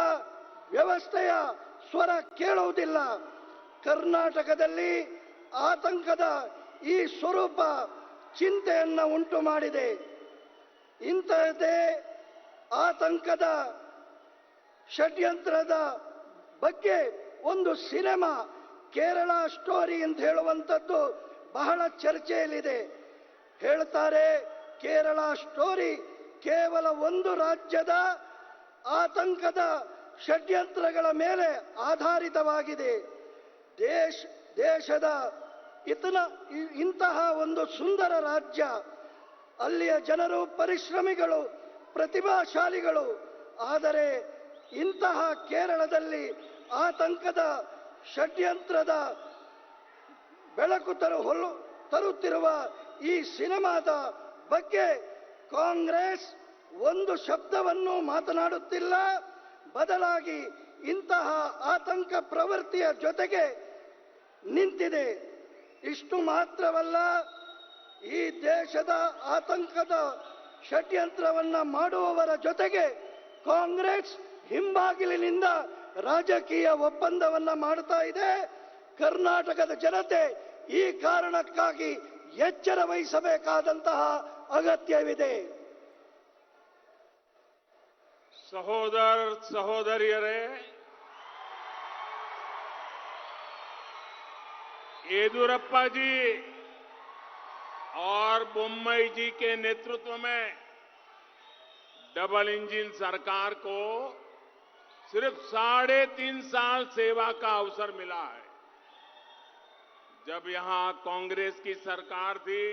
ವ್ಯವಸ್ಥೆಯ ಸ್ವರ ಕೇಳುವುದಿಲ್ಲ. ಕರ್ನಾಟಕದಲ್ಲಿ ಆತಂಕದ ಈ ಸ್ವರೂಪ ಚಿಂತೆಯನ್ನು ಉಂಟು ಮಾಡಿದೆ. ಇಂತಹದ್ದೇ ಆತಂಕದ ಷಡ್ಯಂತ್ರದ ಬಗ್ಗೆ ಒಂದು ಸಿನಿಮಾ ಕೇರಳ ಸ್ಟೋರಿ ಅಂತ ಹೇಳುವಂಥದ್ದು ಬಹಳ ಚರ್ಚೆಯಲ್ಲಿದೆ. ಹೇಳ್ತಾರೆ ಕೇರಳ ಸ್ಟೋರಿ ಕೇವಲ ಒಂದು ರಾಜ್ಯದ ಆತಂಕದ ಷಡ್ಯಂತ್ರಗಳ ಮೇಲೆ ಆಧಾರಿತವಾಗಿದೆ. ದೇಶದ ಇಂತಹ ಒಂದು ಸುಂದರ ರಾಜ್ಯ, ಅಲ್ಲಿಯ ಜನರು ಪರಿಶ್ರಮಿಗಳು, ಪ್ರತಿಭಾಶಾಲಿಗಳು. ಆದರೆ ಇಂತಹ ಕೇರಳದಲ್ಲಿ ಆತಂಕದ ಷಡ್ಯಂತ್ರದ ಬೆಳಕು ತರುತ್ತಿರುವ ಈ ಸಿನಿಮಾದ ಬಗ್ಗೆ ಕಾಂಗ್ರೆಸ್ ಒಂದು ಶಬ್ದವನ್ನು ಮಾತನಾಡುತ್ತಿಲ್ಲ. ಬದಲಾಗಿ ಇಂತಹ ಆತಂಕ ಪ್ರವೃತ್ತಿಯ ಜೊತೆಗೆ ನಿಂತಿದೆ. ಇಷ್ಟು ಮಾತ್ರವಲ್ಲ, ಈ ದೇಶದ ಆತಂಕದ ಷಡ್ಯಂತ್ರವನ್ನ ಮಾಡುವವರ ಜೊತೆಗೆ ಕಾಂಗ್ರೆಸ್ ಹಿಂಬಾಗಿಲಿನಿಂದ ರಾಜಕೀಯ ಒಪ್ಪಂದವನ್ನ ಮಾಡ್ತಾ ಇದೆ. ಕರ್ನಾಟಕದ ಜನತೆ ಈ ಕಾರಣಕ್ಕಾಗಿ ಎಚ್ಚರ ವಹಿಸಬೇಕಾದಂತಹ ಅಗತ್ಯವಿದೆ. ಸಹೋದರ ಸಹೋದರಿಯರೇ, येदियुरप्पा जी और बोम्मई जी के नेतृत्व में डबल इंजन सरकार को सिर्फ 3.5 साल सेवा का अवसर मिला है। जब यहां कांग्रेस की सरकार थी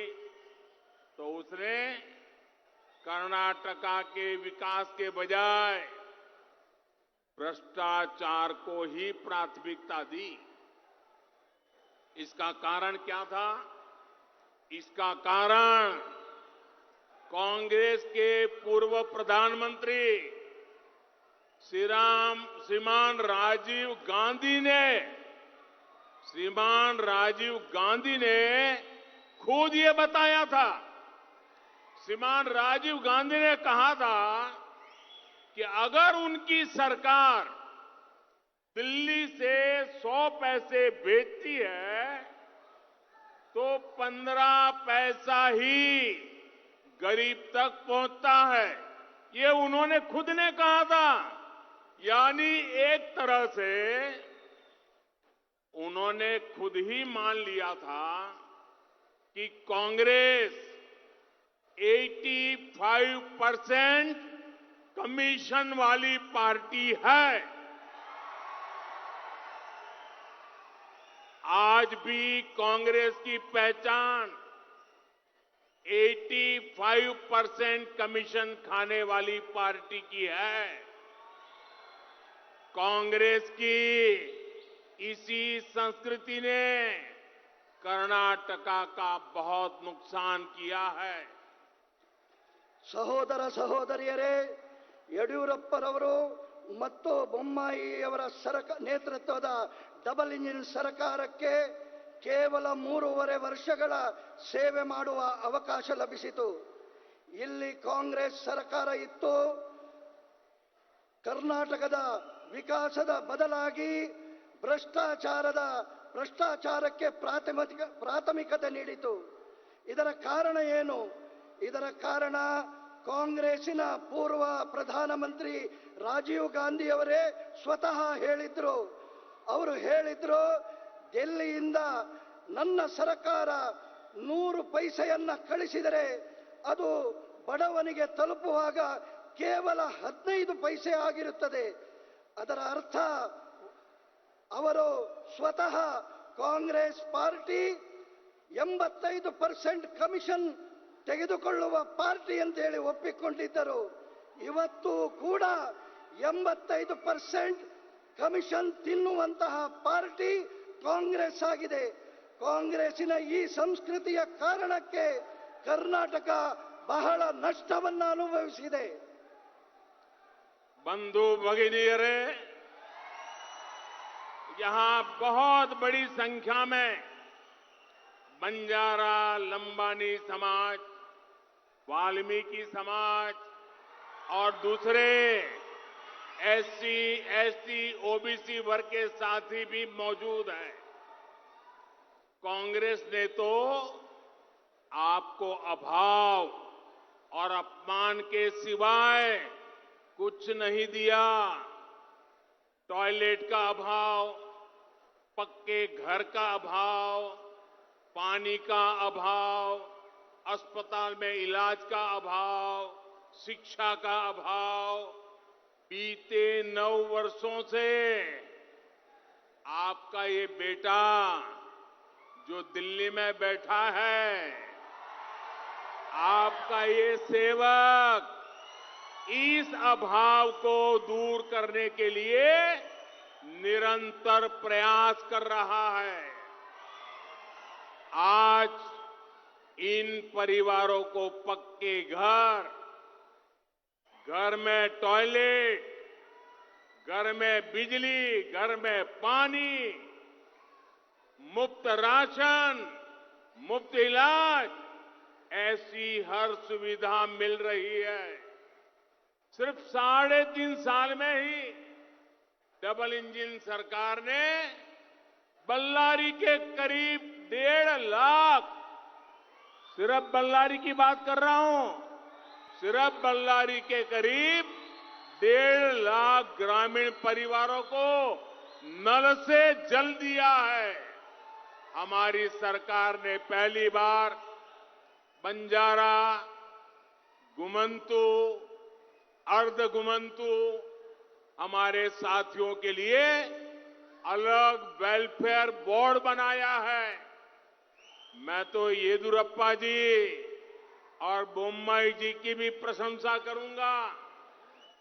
तो उसने कर्नाटका के विकास के बजाय भ्रष्टाचार को ही प्राथमिकता दी। इसका कारण क्या था? इसका कारण कांग्रेस के पूर्व प्रधानमंत्री श्रीमान राजीव गांधी ने खुद ये बताया था। श्रीमान राजीव गांधी ने कहा था कि अगर उनकी सरकार दिल्ली से 100 पैसे भेजती है तो 15 पैसा ही गरीब तक पहुंचता है। ये उन्होंने खुद ने कहा था। यानी एक तरह से उन्होंने खुद ही मान लिया था कि कांग्रेस 85% कमीशन वाली पार्टी है। आज भी कांग्रेस की पहचान 85% कमीशन खाने वाली पार्टी की है। कांग्रेस की इसी संस्कृति ने कर्नाटका का बहुत नुकसान किया है। ಸಹೋದರ ಸಹೋದರಿಯರೇ, ಯಡಿಯೂರಪ್ಪರವರು ಮತ್ತು ಬೊಮ್ಮಾಯಿಯವರ ನೇತೃತ್ವದ ಡಬಲ್ ಇಂಜಿನ್ ಸರ್ಕಾರಕ್ಕೆ ಕೇವಲ 3.5 ವರ್ಷಗಳ ಸೇವೆ ಮಾಡುವ ಅವಕಾಶ ಲಭಿಸಿತು. ಇಲ್ಲಿ ಕಾಂಗ್ರೆಸ್ ಸರ್ಕಾರ ಇತ್ತು. ಕರ್ನಾಟಕದ ವಿಕಾಸದ ಬದಲಾಗಿ ಭ್ರಷ್ಟಾಚಾರಕ್ಕೆ ಪ್ರಾಥಮಿಕತೆ ನೀಡಿತು. ಇದರ ಕಾರಣ ಏನು? ಇದರ ಕಾರಣ ಕಾಂಗ್ರೆಸ್ಸಿನ ಪೂರ್ವ ಪ್ರಧಾನಮಂತ್ರಿ ರಾಜೀವ್ ಗಾಂಧಿಯವರೇ ಸ್ವತಃ ಹೇಳಿದ್ರು. ಅವರು ಹೇಳಿದ್ರು, ಡೆಲ್ಲಿಯಿಂದ ನನ್ನ ಸರ್ಕಾರ 100 ಪೈಸೆಯನ್ನ ಕಳಿಸಿದರೆ ಅದು ಬಡವನಿಗೆ ತಲುಪುವಾಗ ಕೇವಲ 15 ಪೈಸೆ ಆಗಿರುತ್ತದೆ. ಅದರ ಅರ್ಥ ಅವರು ಸ್ವತಃ ಕಾಂಗ್ರೆಸ್ ಪಾರ್ಟಿ 85% ಕಮಿಷನ್ ತೆಗೆದುಕೊಳ್ಳುವ ಪಾರ್ಟಿ ಅಂತ ಹೇಳಿ ಒಪ್ಪಿಕೊಂಡಿದ್ದರು. ಇವತ್ತು ಕೂಡ 85% ಕಮಿಷನ್ ತಿನ್ನುವಂತಹ ಪಾರ್ಟಿ ಕಾಂಗ್ರೆಸ್ ಆಗಿದೆ. ಕಾಂಗ್ರೆಸ್ಸಿನ ಈ ಸಂಸ್ಕೃತಿಯ ಕಾರಣಕ್ಕೆ ಕರ್ನಾಟಕ ಬಹಳ ನಷ್ಟವನ್ನು ಅನುಭವಿಸಿದೆ. बंधु भगिनीरे, यहां बहुत बड़ी संख्या में बंजारा, लंबानी समाज, वाल्मीकि समाज और दूसरे एससी, एसटी, ओबीसी वर्ग के साथी भी मौजूद हैं। कांग्रेस ने तो आपको अभाव और अपमान के सिवाय कुछ नहीं दिया। टॉयलेट का अभाव, पक्के घर का अभाव, पानी का अभाव, अस्पताल में इलाज का अभाव, शिक्षा का अभाव, बीते 9 वर्षों से आपका ये बेटा जो दिल्ली में बैठा है, आपका ये सेवक इस अभाव को दूर करने के लिए निरंतर प्रयास कर रहा है। आज इन परिवारों को पक्के घर में टॉयलेट, घर में बिजली, घर में पानी, मुफ्त राशन, मुफ्त इलाज, ऐसी हर सुविधा मिल रही है। सिर्फ 3.5 साल में ही डबल इंजन सरकार ने बल्लारी के करीब 1.5 लाख, सिर्फ बल्लारी की बात कर रहा हूं, सिर्फ बल्लारी के करीब 1.5 लाख ग्रामीण परिवारों को नल से जल दिया है। हमारी सरकार ने पहली बार बंजारा, गुमंतु, अर्ध गुमंतु हमारे साथियों के लिए अलग वेलफेयर बोर्ड बनाया है। मैं तो येदियुरप्पा जी और बोम्मई जी की भी प्रशंसा करूंगा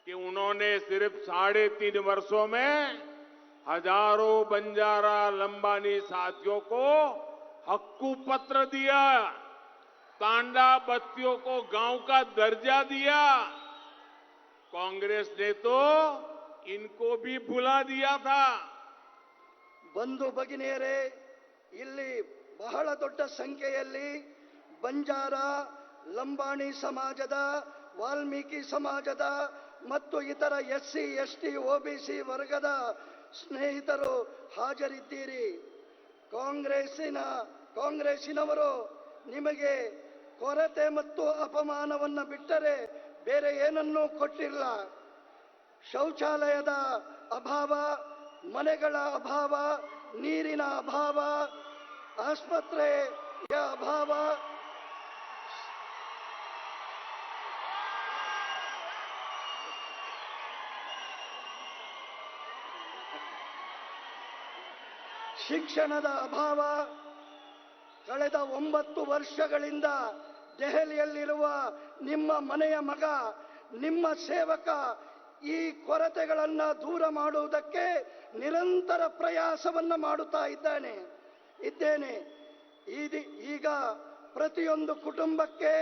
कि उन्होंने सिर्फ 3.5 वर्षों में हजारों बंजारा, लंबानी साथियों को हक्कू पत्र दिया, तांडा बस्तियों को गांव का दर्जा दिया। कांग्रेस ने तो इनको भी भुला दिया था। ಬಂಧು ಭಗಿನಿಯರೇ, ಇಲ್ಲಿ ಬಹಳ ದೊಡ್ಡ ಸಂಖ್ಯೆಯಲ್ಲಿ ಬಂಜಾರ, ಲಂಬಾಣಿ ಸಮಾಜದ, ವಾಲ್ಮೀಕಿ ಸಮಾಜದ ಮತ್ತು ಇತರ ಎಸ್ಸಿ, ಎಸ್ಟಿ, ಓಬಿಸಿ ವರ್ಗದ ಸ್ನೇಹಿತರು ಹಾಜರಿದ್ದೀರಿ. ಕಾಂಗ್ರೆಸ್ಸಿನವರು ನಿಮಗೆ ಕೊರತೆ ಮತ್ತು ಅಪಮಾನವನ್ನು ಬಿಟ್ಟರೆ ಬೇರೆ ಏನನ್ನೂ ಕೊಟ್ಟಿಲ್ಲ. ಶೌಚಾಲಯದ ಅಭಾವ, ಮನೆಗಳ ಅಭಾವ, ನೀರಿನ ಅಭಾವ, ಆಸ್ಪತ್ರೆಯ ಅಭಾವ, ಶಿಕ್ಷಣದ ಅಭಾವ. ಕಳೆದ 9 ವರ್ಷಗಳಿಂದ ದೆಹಲಿಯಲ್ಲಿರುವ ನಿಮ್ಮ ಮನೆಯ ಮಗ, ನಿಮ್ಮ ಸೇವಕ ಈ ಕೊರತೆಗಳನ್ನು ದೂರ ಮಾಡುವುದಕ್ಕೆ ನಿರಂತರ ಪ್ರಯಾಸವನ್ನು ಮಾಡುತ್ತಾ ಇದ್ದೇನೆ. ಈಗ ಪ್ರತಿಯೊಂದು ಕುಟುಂಬಕ್ಕೆ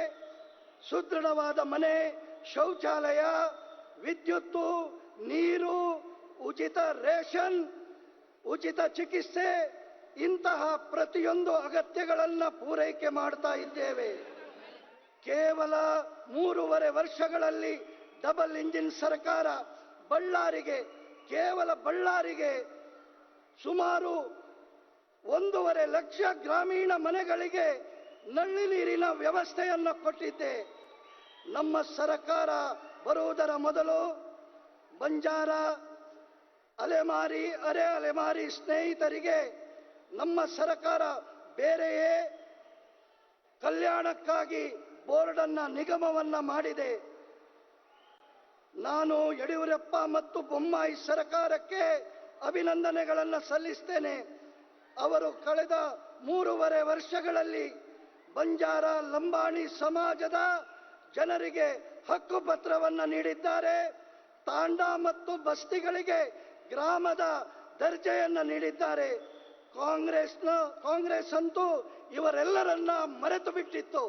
ಸುದೃಢವಾದ ಮನೆ, ಶೌಚಾಲಯ, ವಿದ್ಯುತ್ತು, ನೀರು, ಉಚಿತ ರೇಷನ್, ಉಚಿತ ಚಿಕಿತ್ಸೆ, ಇಂತಹ ಪ್ರತಿಯೊಂದು ಅಗತ್ಯಗಳನ್ನು ಪೂರೈಕೆ ಮಾಡ್ತಾ ಇದ್ದೇವೆ. ಕೇವಲ 3.5 ವರ್ಷಗಳಲ್ಲಿ ಡಬಲ್ ಇಂಜಿನ್ ಸರ್ಕಾರ ಕೇವಲ ಬಳ್ಳಾರಿಗೆ ಸುಮಾರು 1.5 ಲಕ್ಷ ಗ್ರಾಮೀಣ ಮನೆಗಳಿಗೆ ನಲ್ಲಿ ನೀರಿನ ವ್ಯವಸ್ಥೆಯನ್ನು ಕೊಟ್ಟಿದೆ. ನಮ್ಮ ಸರ್ಕಾರ ಬರುವುದರ ಮೊದಲು ಬಂಜಾರ, ಅಲೆಮಾರಿ, ಅರೆ ಅಲೆಮಾರಿ ಸ್ನೇಹಿತರಿಗೆ ನಮ್ಮ ಸರ್ಕಾರ ಬೇರೆಯೇ ಕಲ್ಯಾಣಕ್ಕಾಗಿ ಬೋರ್ಡನ್ನ ನಿಗಮವನ್ನ ಮಾಡಿದೆ. ನಾನು ಯಡಿಯೂರಪ್ಪ ಮತ್ತು ಬೊಮ್ಮಾಯಿ ಸರ್ಕಾರಕ್ಕೆ ಅಭಿನಂದನೆಗಳನ್ನು ಸಲ್ಲಿಸ್ತೇನೆ. ಅವರು ಕಳೆದ 3.5 ವರ್ಷಗಳಲ್ಲಿ ಬಂಜಾರ, ಲಂಬಾಣಿ ಸಮಾಜದ ಜನರಿಗೆ ಹಕ್ಕುಪತ್ರವನ್ನು ನೀಡಿದ್ದಾರೆ. ತಾಂಡಾ ಮತ್ತು ಬಸ್ತಿಗಳಿಗೆ ಗ್ರಾಮದ ದರ್ಜೆಯನ್ನು ನೀಡಿದ್ದಾರೆ. ಕಾಂಗ್ರೆಸ್ ಅಂತೂ ಇವರೆಲ್ಲರನ್ನ ಮರೆತು ಬಿಟ್ಟಿತ್ತು.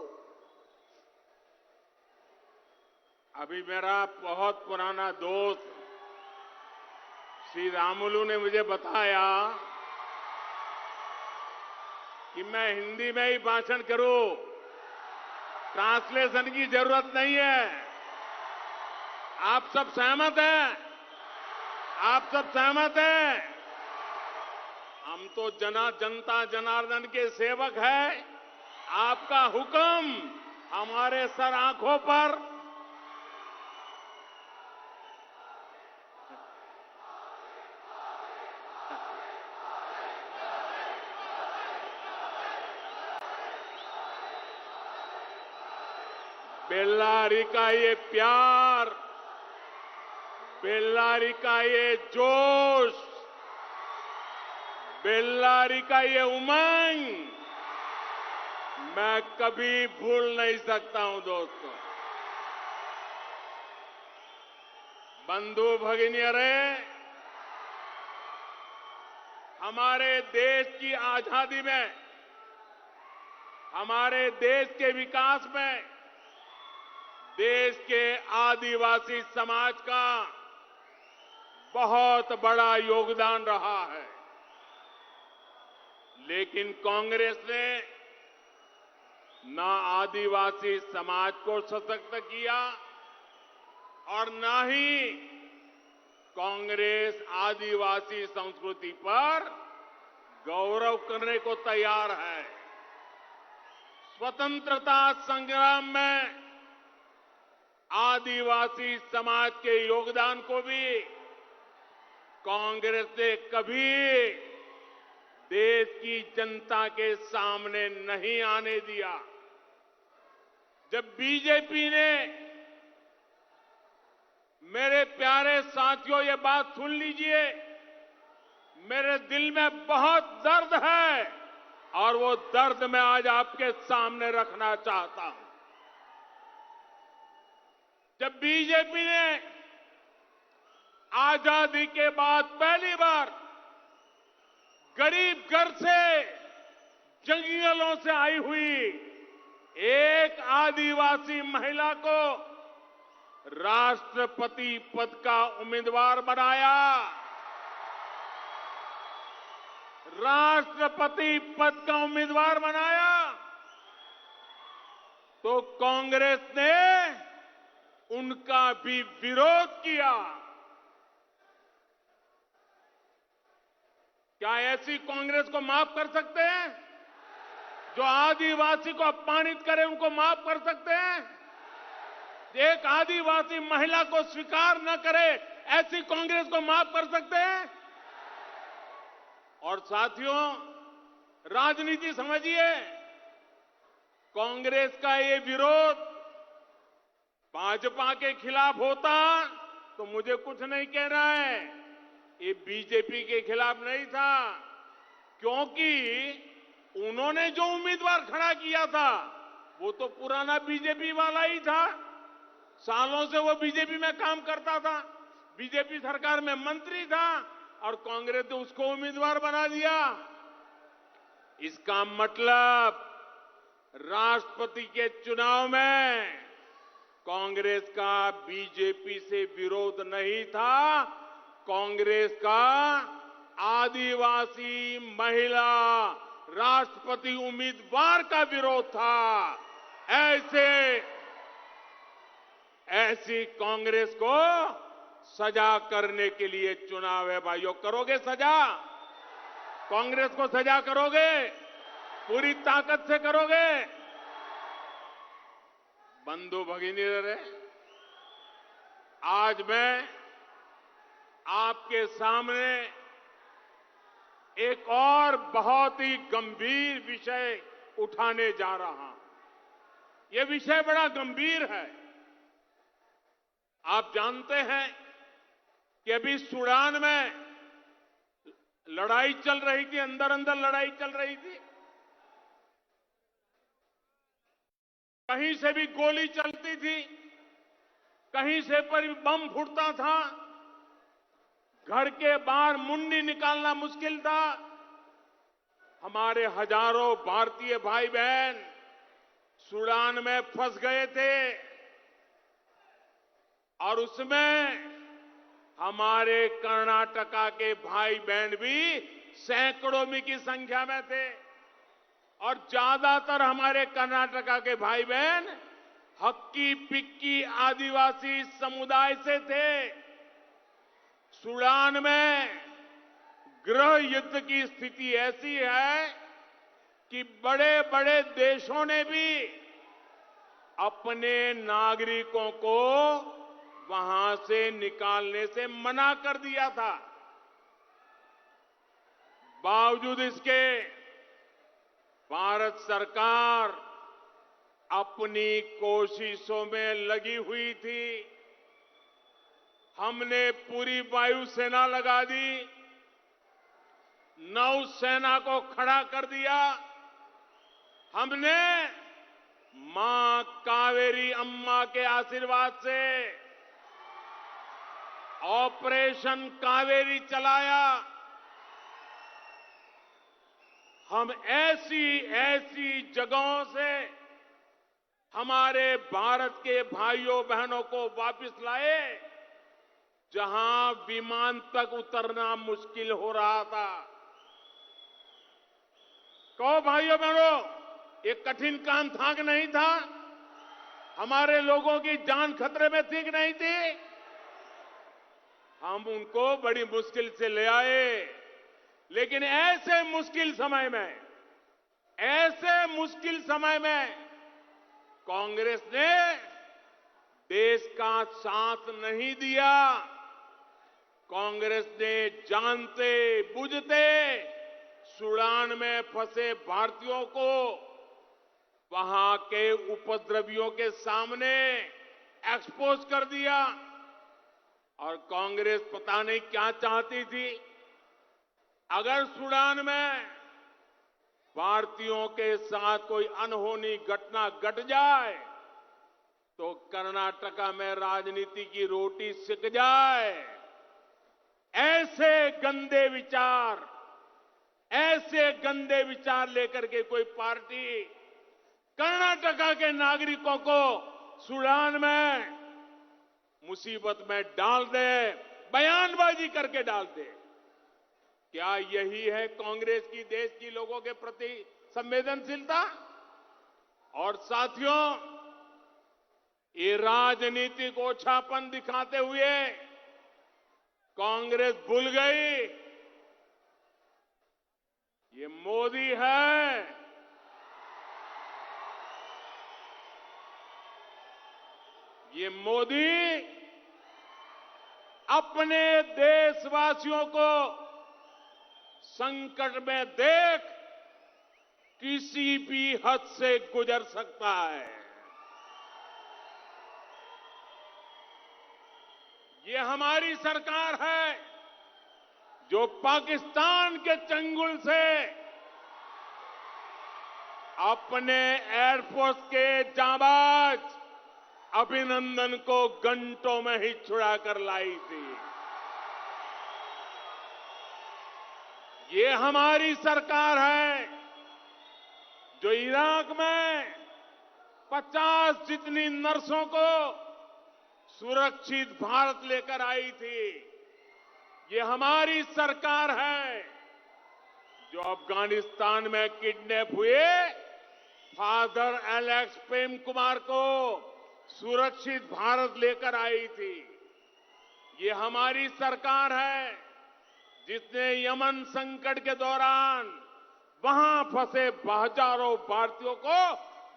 अभी मेरा बहुत पुराना दोस्त श्री रामुलू ने मुझे बताया कि मैं हिंदी में ही भाषण करूं, ट्रांसलेशन की जरूरत नहीं है। आप सब सहमत हैं? आप सब सहमत हैं? हम तो जनता जनार्दन के सेवक हैं। आपका हुक्म हमारे सर आंखों पर। बेल्लारी का ये प्यार, बेल्लारी का ये जोश, बेल्लारी का ये उमंग मैं कभी भूल नहीं सकता हूं दोस्तों। बंधु भगिनियरे, हमारे देश की आजादी में, हमारे देश के विकास में देश के आदिवासी समाज का बहुत बड़ा योगदान रहा है। लेकिन कांग्रेस ने ना आदिवासी समाज को सशक्त किया और ना ही कांग्रेस आदिवासी संस्कृति पर गौरव करने को तैयार है। स्वतंत्रता संग्राम में आदिवासी समाज के योगदान को भी कांग्रेस ने कभी देश की जनता के सामने नहीं आने दिया। जब बीजेपी ने, मेरे प्यारे साथियों ये बात सुन लीजिए, मेरे दिल में बहुत दर्द है और वो दर्द मैं आज आपके सामने रखना चाहता हूं। जब बीजेपी ने आजादी के बाद पहली बार गरीब घर से, जंगलों से आई हुई एक आदिवासी महिला को राष्ट्रपति पद का उम्मीदवार बनाया, राष्ट्रपति पद का उम्मीदवार बनाया, तो कांग्रेस ने उनका भी विरोध किया। क्या ऐसी कांग्रेस को माफ कर सकते हैं? जो आदिवासी को अपमानित करे उनको माफ कर सकते हैं? एक आदिवासी महिला को स्वीकार न करे ऐसी कांग्रेस को माफ कर सकते हैं? और साथियों, राजनीति समझिए, कांग्रेस का ये विरोध भाजपा के खिलाफ होता तो मुझे कुछ नहीं कहना है, ये बीजेपी के खिलाफ नहीं था, क्योंकि उन्होंने जो उम्मीदवार खड़ा किया था वो तो पुराना बीजेपी वाला ही था। सालों से वो बीजेपी में काम करता था, बीजेपी सरकार में मंत्री था और कांग्रेस ने उसको उम्मीदवार बना दिया। इसका मतलब राष्ट्रपति के चुनाव में कांग्रेस का बीजेपी से विरोध नहीं था, कांग्रेस का आदिवासी महिला राष्ट्रपति उम्मीदवार का विरोध था। ऐसी कांग्रेस को सजा करने के लिए चुनाव है भाइयों। करोगे सजा? कांग्रेस को सजा करोगे? पूरी ताकत से करोगे? बंधु भगिनी, आज मैं आपके सामने एक और बहुत ही गंभीर विषय उठाने जा रहा हूं। यह विषय बड़ा गंभीर है। आप जानते हैं कि अभी सूडान में लड़ाई चल रही थी, अंदर अंदर लड़ाई चल रही थी, कहीं से भी गोली चलती थी, कहीं से पर बम फूटता था। घर के बाहर मुंडी निकालना मुश्किल था। हमारे हजारों भारतीय भाई बहन सूडान में फंस गए थे और उसमें हमारे कर्नाटका के भाई बहन भी सैकड़ों में की संख्या में थे और ज्यादातर हमारे कर्नाटका के भाई बहन हक्की पिक्की आदिवासी समुदाय से थे। सूडान में गृह युद्ध की स्थिति ऐसी है कि बड़े बड़े देशों ने भी अपने नागरिकों को वहां से निकालने से मना कर दिया था। बावजूद इसके भारत सरकार अपनी कोशिशों में लगी हुई थी। हमने पूरी वायुसेना लगा दी, नौसेना को खड़ा कर दिया। हमने मां कावेरी अम्मा के आशीर्वाद से ऑपरेशन कावेरी चलाया। हम ऐसी ऐसी जगहों से हमारे भारत के भाइयों बहनों को वापस लाए जहां विमान तक उतरना मुश्किल हो रहा था। कहो भाइयों बहनों, ये कठिन काम था कि नहीं था? हमारे लोगों की जान खतरे में थी कि नहीं थी? हम उनको बड़ी मुश्किल से ले आए, लेकिन ऐसे मुश्किल समय में कांग्रेस ने देश का साथ नहीं दिया। कांग्रेस ने जानते बुझते सूडान में फंसे भारतीयों को वहां के उपद्रवियों के सामने एक्सपोज कर दिया। और कांग्रेस पता नहीं क्या चाहती थी। अगर सूडान में भारतीयों के साथ कोई अनहोनी घटना घट जाए तो कर्नाटका में राजनीति की रोटी सिक जाए। ऐसे गंदे विचार लेकर के कोई पार्टी कर्नाटका के नागरिकों को सूडान में मुसीबत में डाल दे, बयानबाजी करके डाल दे। क्या यही है कांग्रेस की देश की लोगों के प्रति संवेदनशीलता? और साथियों, ये राजनीतिक ओछापन दिखाते हुए कांग्रेस भूल गई ये मोदी है। ये मोदी अपने देशवासियों को संकट में देख किसी भी हद से गुजर सकता है। ये हमारी सरकार है जो पाकिस्तान के चंगुल से अपने एयरफोर्स के जांबाज अभिनंदन को घंटों में ही छुड़ा कर लाई थी। ये हमारी सरकार है जो इराक में 50 जितनी नर्सों को सुरक्षित भारत लेकर आई थी। ये हमारी सरकार है जो अफगानिस्तान में किडनैप हुए फादर एलेक्स प्रेम कुमार को सुरक्षित भारत लेकर आई थी। ये हमारी सरकार है जिसने यमन संकट के दौरान वहां फंसे हजारों भारतीयों को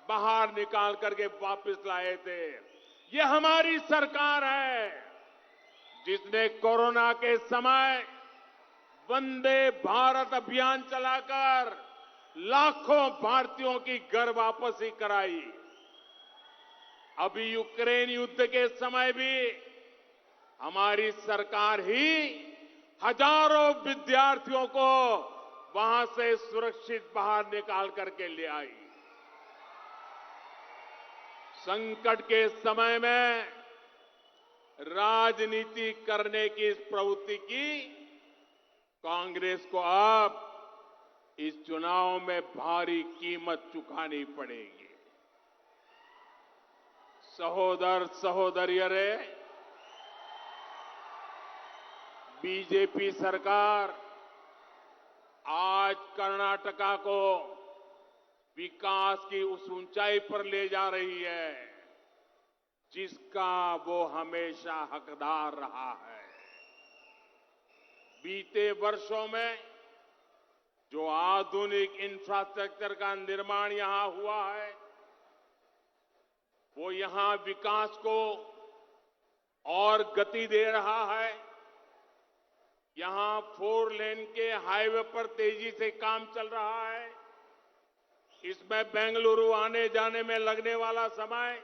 बाहर निकाल करके वापस लाए थे। ये हमारी सरकार है जिसने कोरोना के समय वंदे भारत अभियान चलाकर लाखों भारतीयों की घर वापसी कराई। अभी यूक्रेन युद्ध के समय भी हमारी सरकार ही हजारों विद्यार्थियों को वहां से सुरक्षित बाहर निकाल करके ले आई। संकट के समय में राजनीति करने की इस प्रवृत्ति की कांग्रेस को अब इस चुनाव में भारी कीमत चुकानी पड़ेगी। सहोदर सहोदरियरे, बीजेपी सरकार आज कर्नाटका को विकास की उस ऊंचाई पर ले जा रही है जिसका वो हमेशा हकदार रहा है। बीते वर्षों में जो आधुनिक इंफ्रास्ट्रक्चर का निर्माण यहां हुआ है, वो यहां विकास को और गति दे रहा है। यहां 4 लेन के हाईवे पर तेजी से काम चल रहा है। इसमें बेंगलुरु आने जाने में लगने वाला समय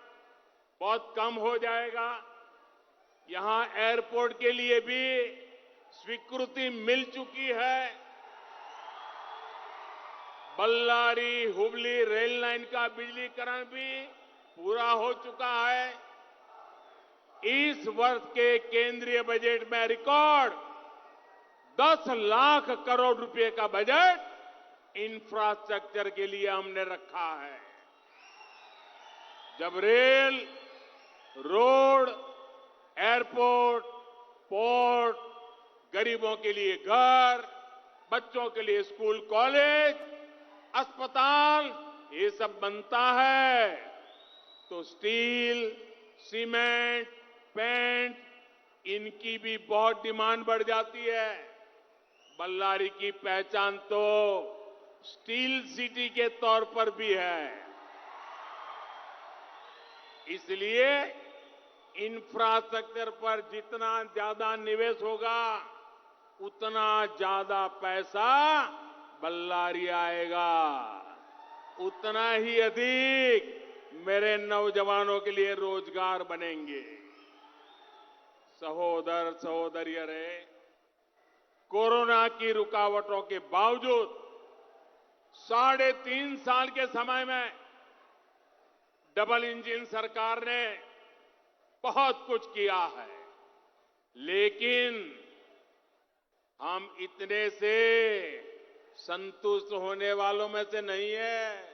बहुत कम हो जाएगा। यहां एयरपोर्ट के लिए भी स्वीकृति मिल चुकी है। बल्लारी हुबली रेल लाइन का बिजलीकरण भी पूरा हो चुका है। इस वर्ष के केंद्रीय बजट में रिकॉर्ड 10 लाख करोड़ रुपए का बजट इंफ्रास्ट्रक्चर के लिए हमने रखा है। जब रेल, रोड, एयरपोर्ट, पोर्ट, गरीबों के लिए घर, बच्चों के लिए स्कूल, कॉलेज, अस्पताल, ये सब बनता है तो स्टील, सीमेंट, पेंट, इनकी भी बहुत डिमांड बढ़ जाती है। बल्लारी की पहचान तो स्टील सिटी के तौर पर भी है। इसलिए इंफ्रास्ट्रक्चर पर जितना ज्यादा निवेश होगा उतना ज्यादा पैसा बल्लारी आएगा, उतना ही अधिक मेरे नौजवानों के लिए रोजगार बनेंगे। सहोदर सहोदरियरे, कोरोना की रुकावटों के बावजूद 3.5 साल के समय में डबल इंजन सरकार ने बहुत कुछ किया है, लेकिन हम इतने से संतुष्ट होने वालों में से नहीं है।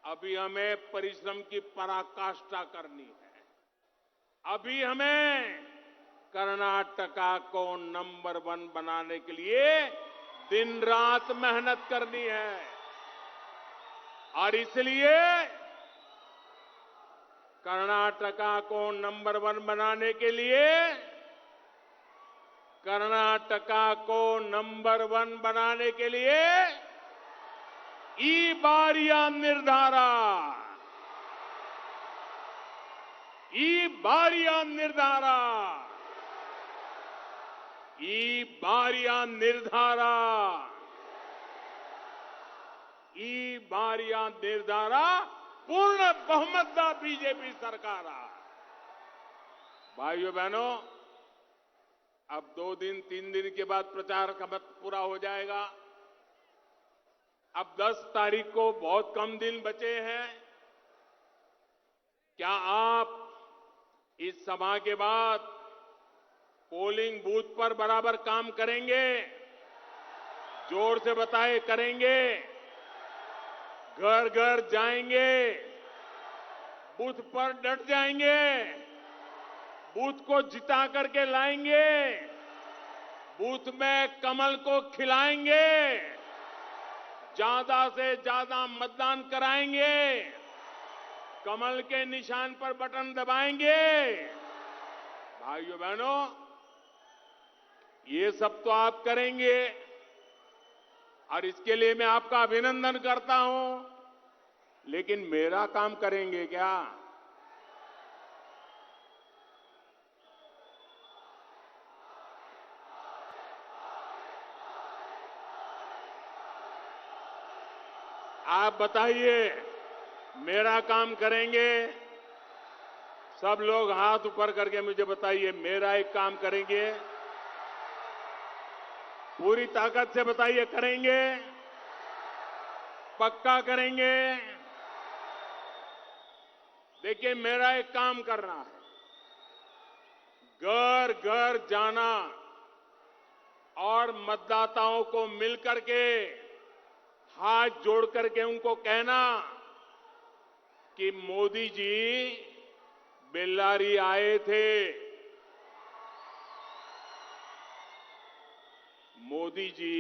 अभी हमें परिश्रम की पराकाष्ठा करनी है। अभी हमें कर्नाटका को नंबर 1 बनाने के लिए दिन रात मेहनत करनी है। और इसलिए कर्नाटका को नंबर 1 बनाने के लिए, कर्नाटका को नंबर 1 बनाने के लिए ई बारिया निर्धारा, ई बारिया निर्धारा, ई बारिया निर्धारा, ई बारिया निर्धारा पूर्ण बहुमत दा बीजेपी सरकार। भाइयों बहनों, अब 2 दिन 3 दिन के बाद प्रचार का मत पूरा हो जाएगा। अब 10 तारीख को बहुत कम दिन बचे हैं। क्या आप इस सभा के बाद पोलिंग बूथ पर बराबर काम करेंगे? जोर से बताए, करेंगे? घर घर जाएंगे, बूथ पर डट जाएंगे, बूथ को जिता करके लाएंगे, बूथ में कमल को खिलाएंगे, ज्यादा से ज्यादा मतदान कराएंगे, कमल के निशान पर बटन दबाएंगे। भाइयों बहनों, ये सब तो आप करेंगे और इसके लिए मैं आपका अभिनंदन करता हूं, लेकिन मेरा काम करेंगे क्या? आप बताइए, मेरा काम करेंगे? सब लोग हाथ ऊपर करके मुझे बताइए, मेरा एक काम करेंगे? पूरी ताकत से बताइए, करेंगे? पक्का करेंगे? देखिए, मेरा एक काम करना है। घर घर जाना और मतदाताओं को मिलकर के हाथ जोड़ करके उनको कहना कि मोदी जी बेल्लारी आए थे, मोदी जी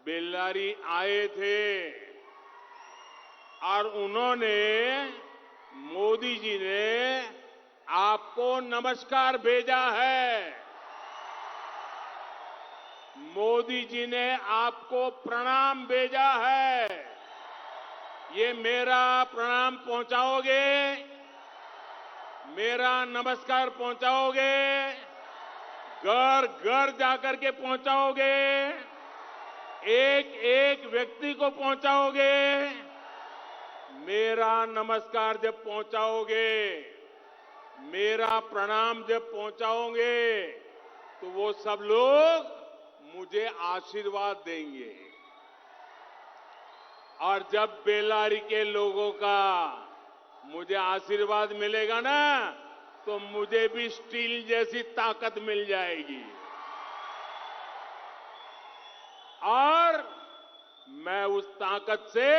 बेल्लारी आए थे और उन्होंने, मोदी जी ने आपको नमस्कार भेजा है, मोदी जी ने आपको प्रणाम भेजा है। ये मेरा प्रणाम पहुंचाओगे, मेरा नमस्कार पहुंचाओगे, घर घर जाकर के पहुंचाओगे, एक एक व्यक्ति को पहुंचाओगे। मेरा नमस्कार जब पहुंचाओगे, मेरा प्रणाम जब पहुंचाओगे, तो वो सब लोग मुझे आशीर्वाद देंगे। और जब बेल्लारी के लोगों का मुझे आशीर्वाद मिलेगा ना, तो मुझे भी स्टील जैसी ताकत मिल जाएगी और मैं उस ताकत से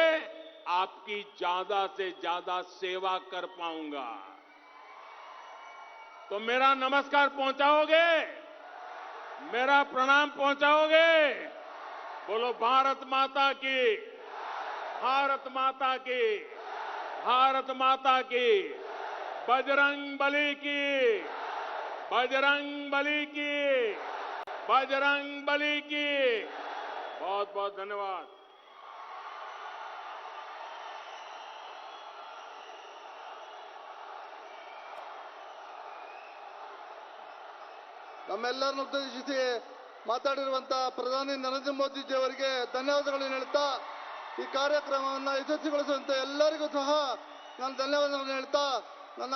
आपकी ज्यादा से ज्यादा सेवा कर पाऊंगा। तो मेरा नमस्कार पहुंचाओगे, मेरा प्रणाम पहुंचाओगे। बोलो भारत माता की, भारत माता की, भारत माता की, बजरंग बली की, बजरंग बली की, बजरंग बली की। बहुत बहुत धन्यवाद। ನಮ್ಮೆಲ್ಲರನ್ನು ಉದ್ದೇಶಿಸಿ ಮಾತಾಡಿರುವಂತಹ ಪ್ರಧಾನಿ ನರೇಂದ್ರ ಮೋದಿಜಿ ಅವರಿಗೆ ಧನ್ಯವಾದಗಳನ್ನು ಹೇಳ್ತಾ ಈ ಕಾರ್ಯಕ್ರಮವನ್ನು ಯಶಸ್ವಿಗೊಳಿಸುವಂತ ಎಲ್ಲರಿಗೂ ಸಹ ನಾನು ಧನ್ಯವಾದಗಳನ್ನು ಹೇಳ್ತಾ ನನ್ನ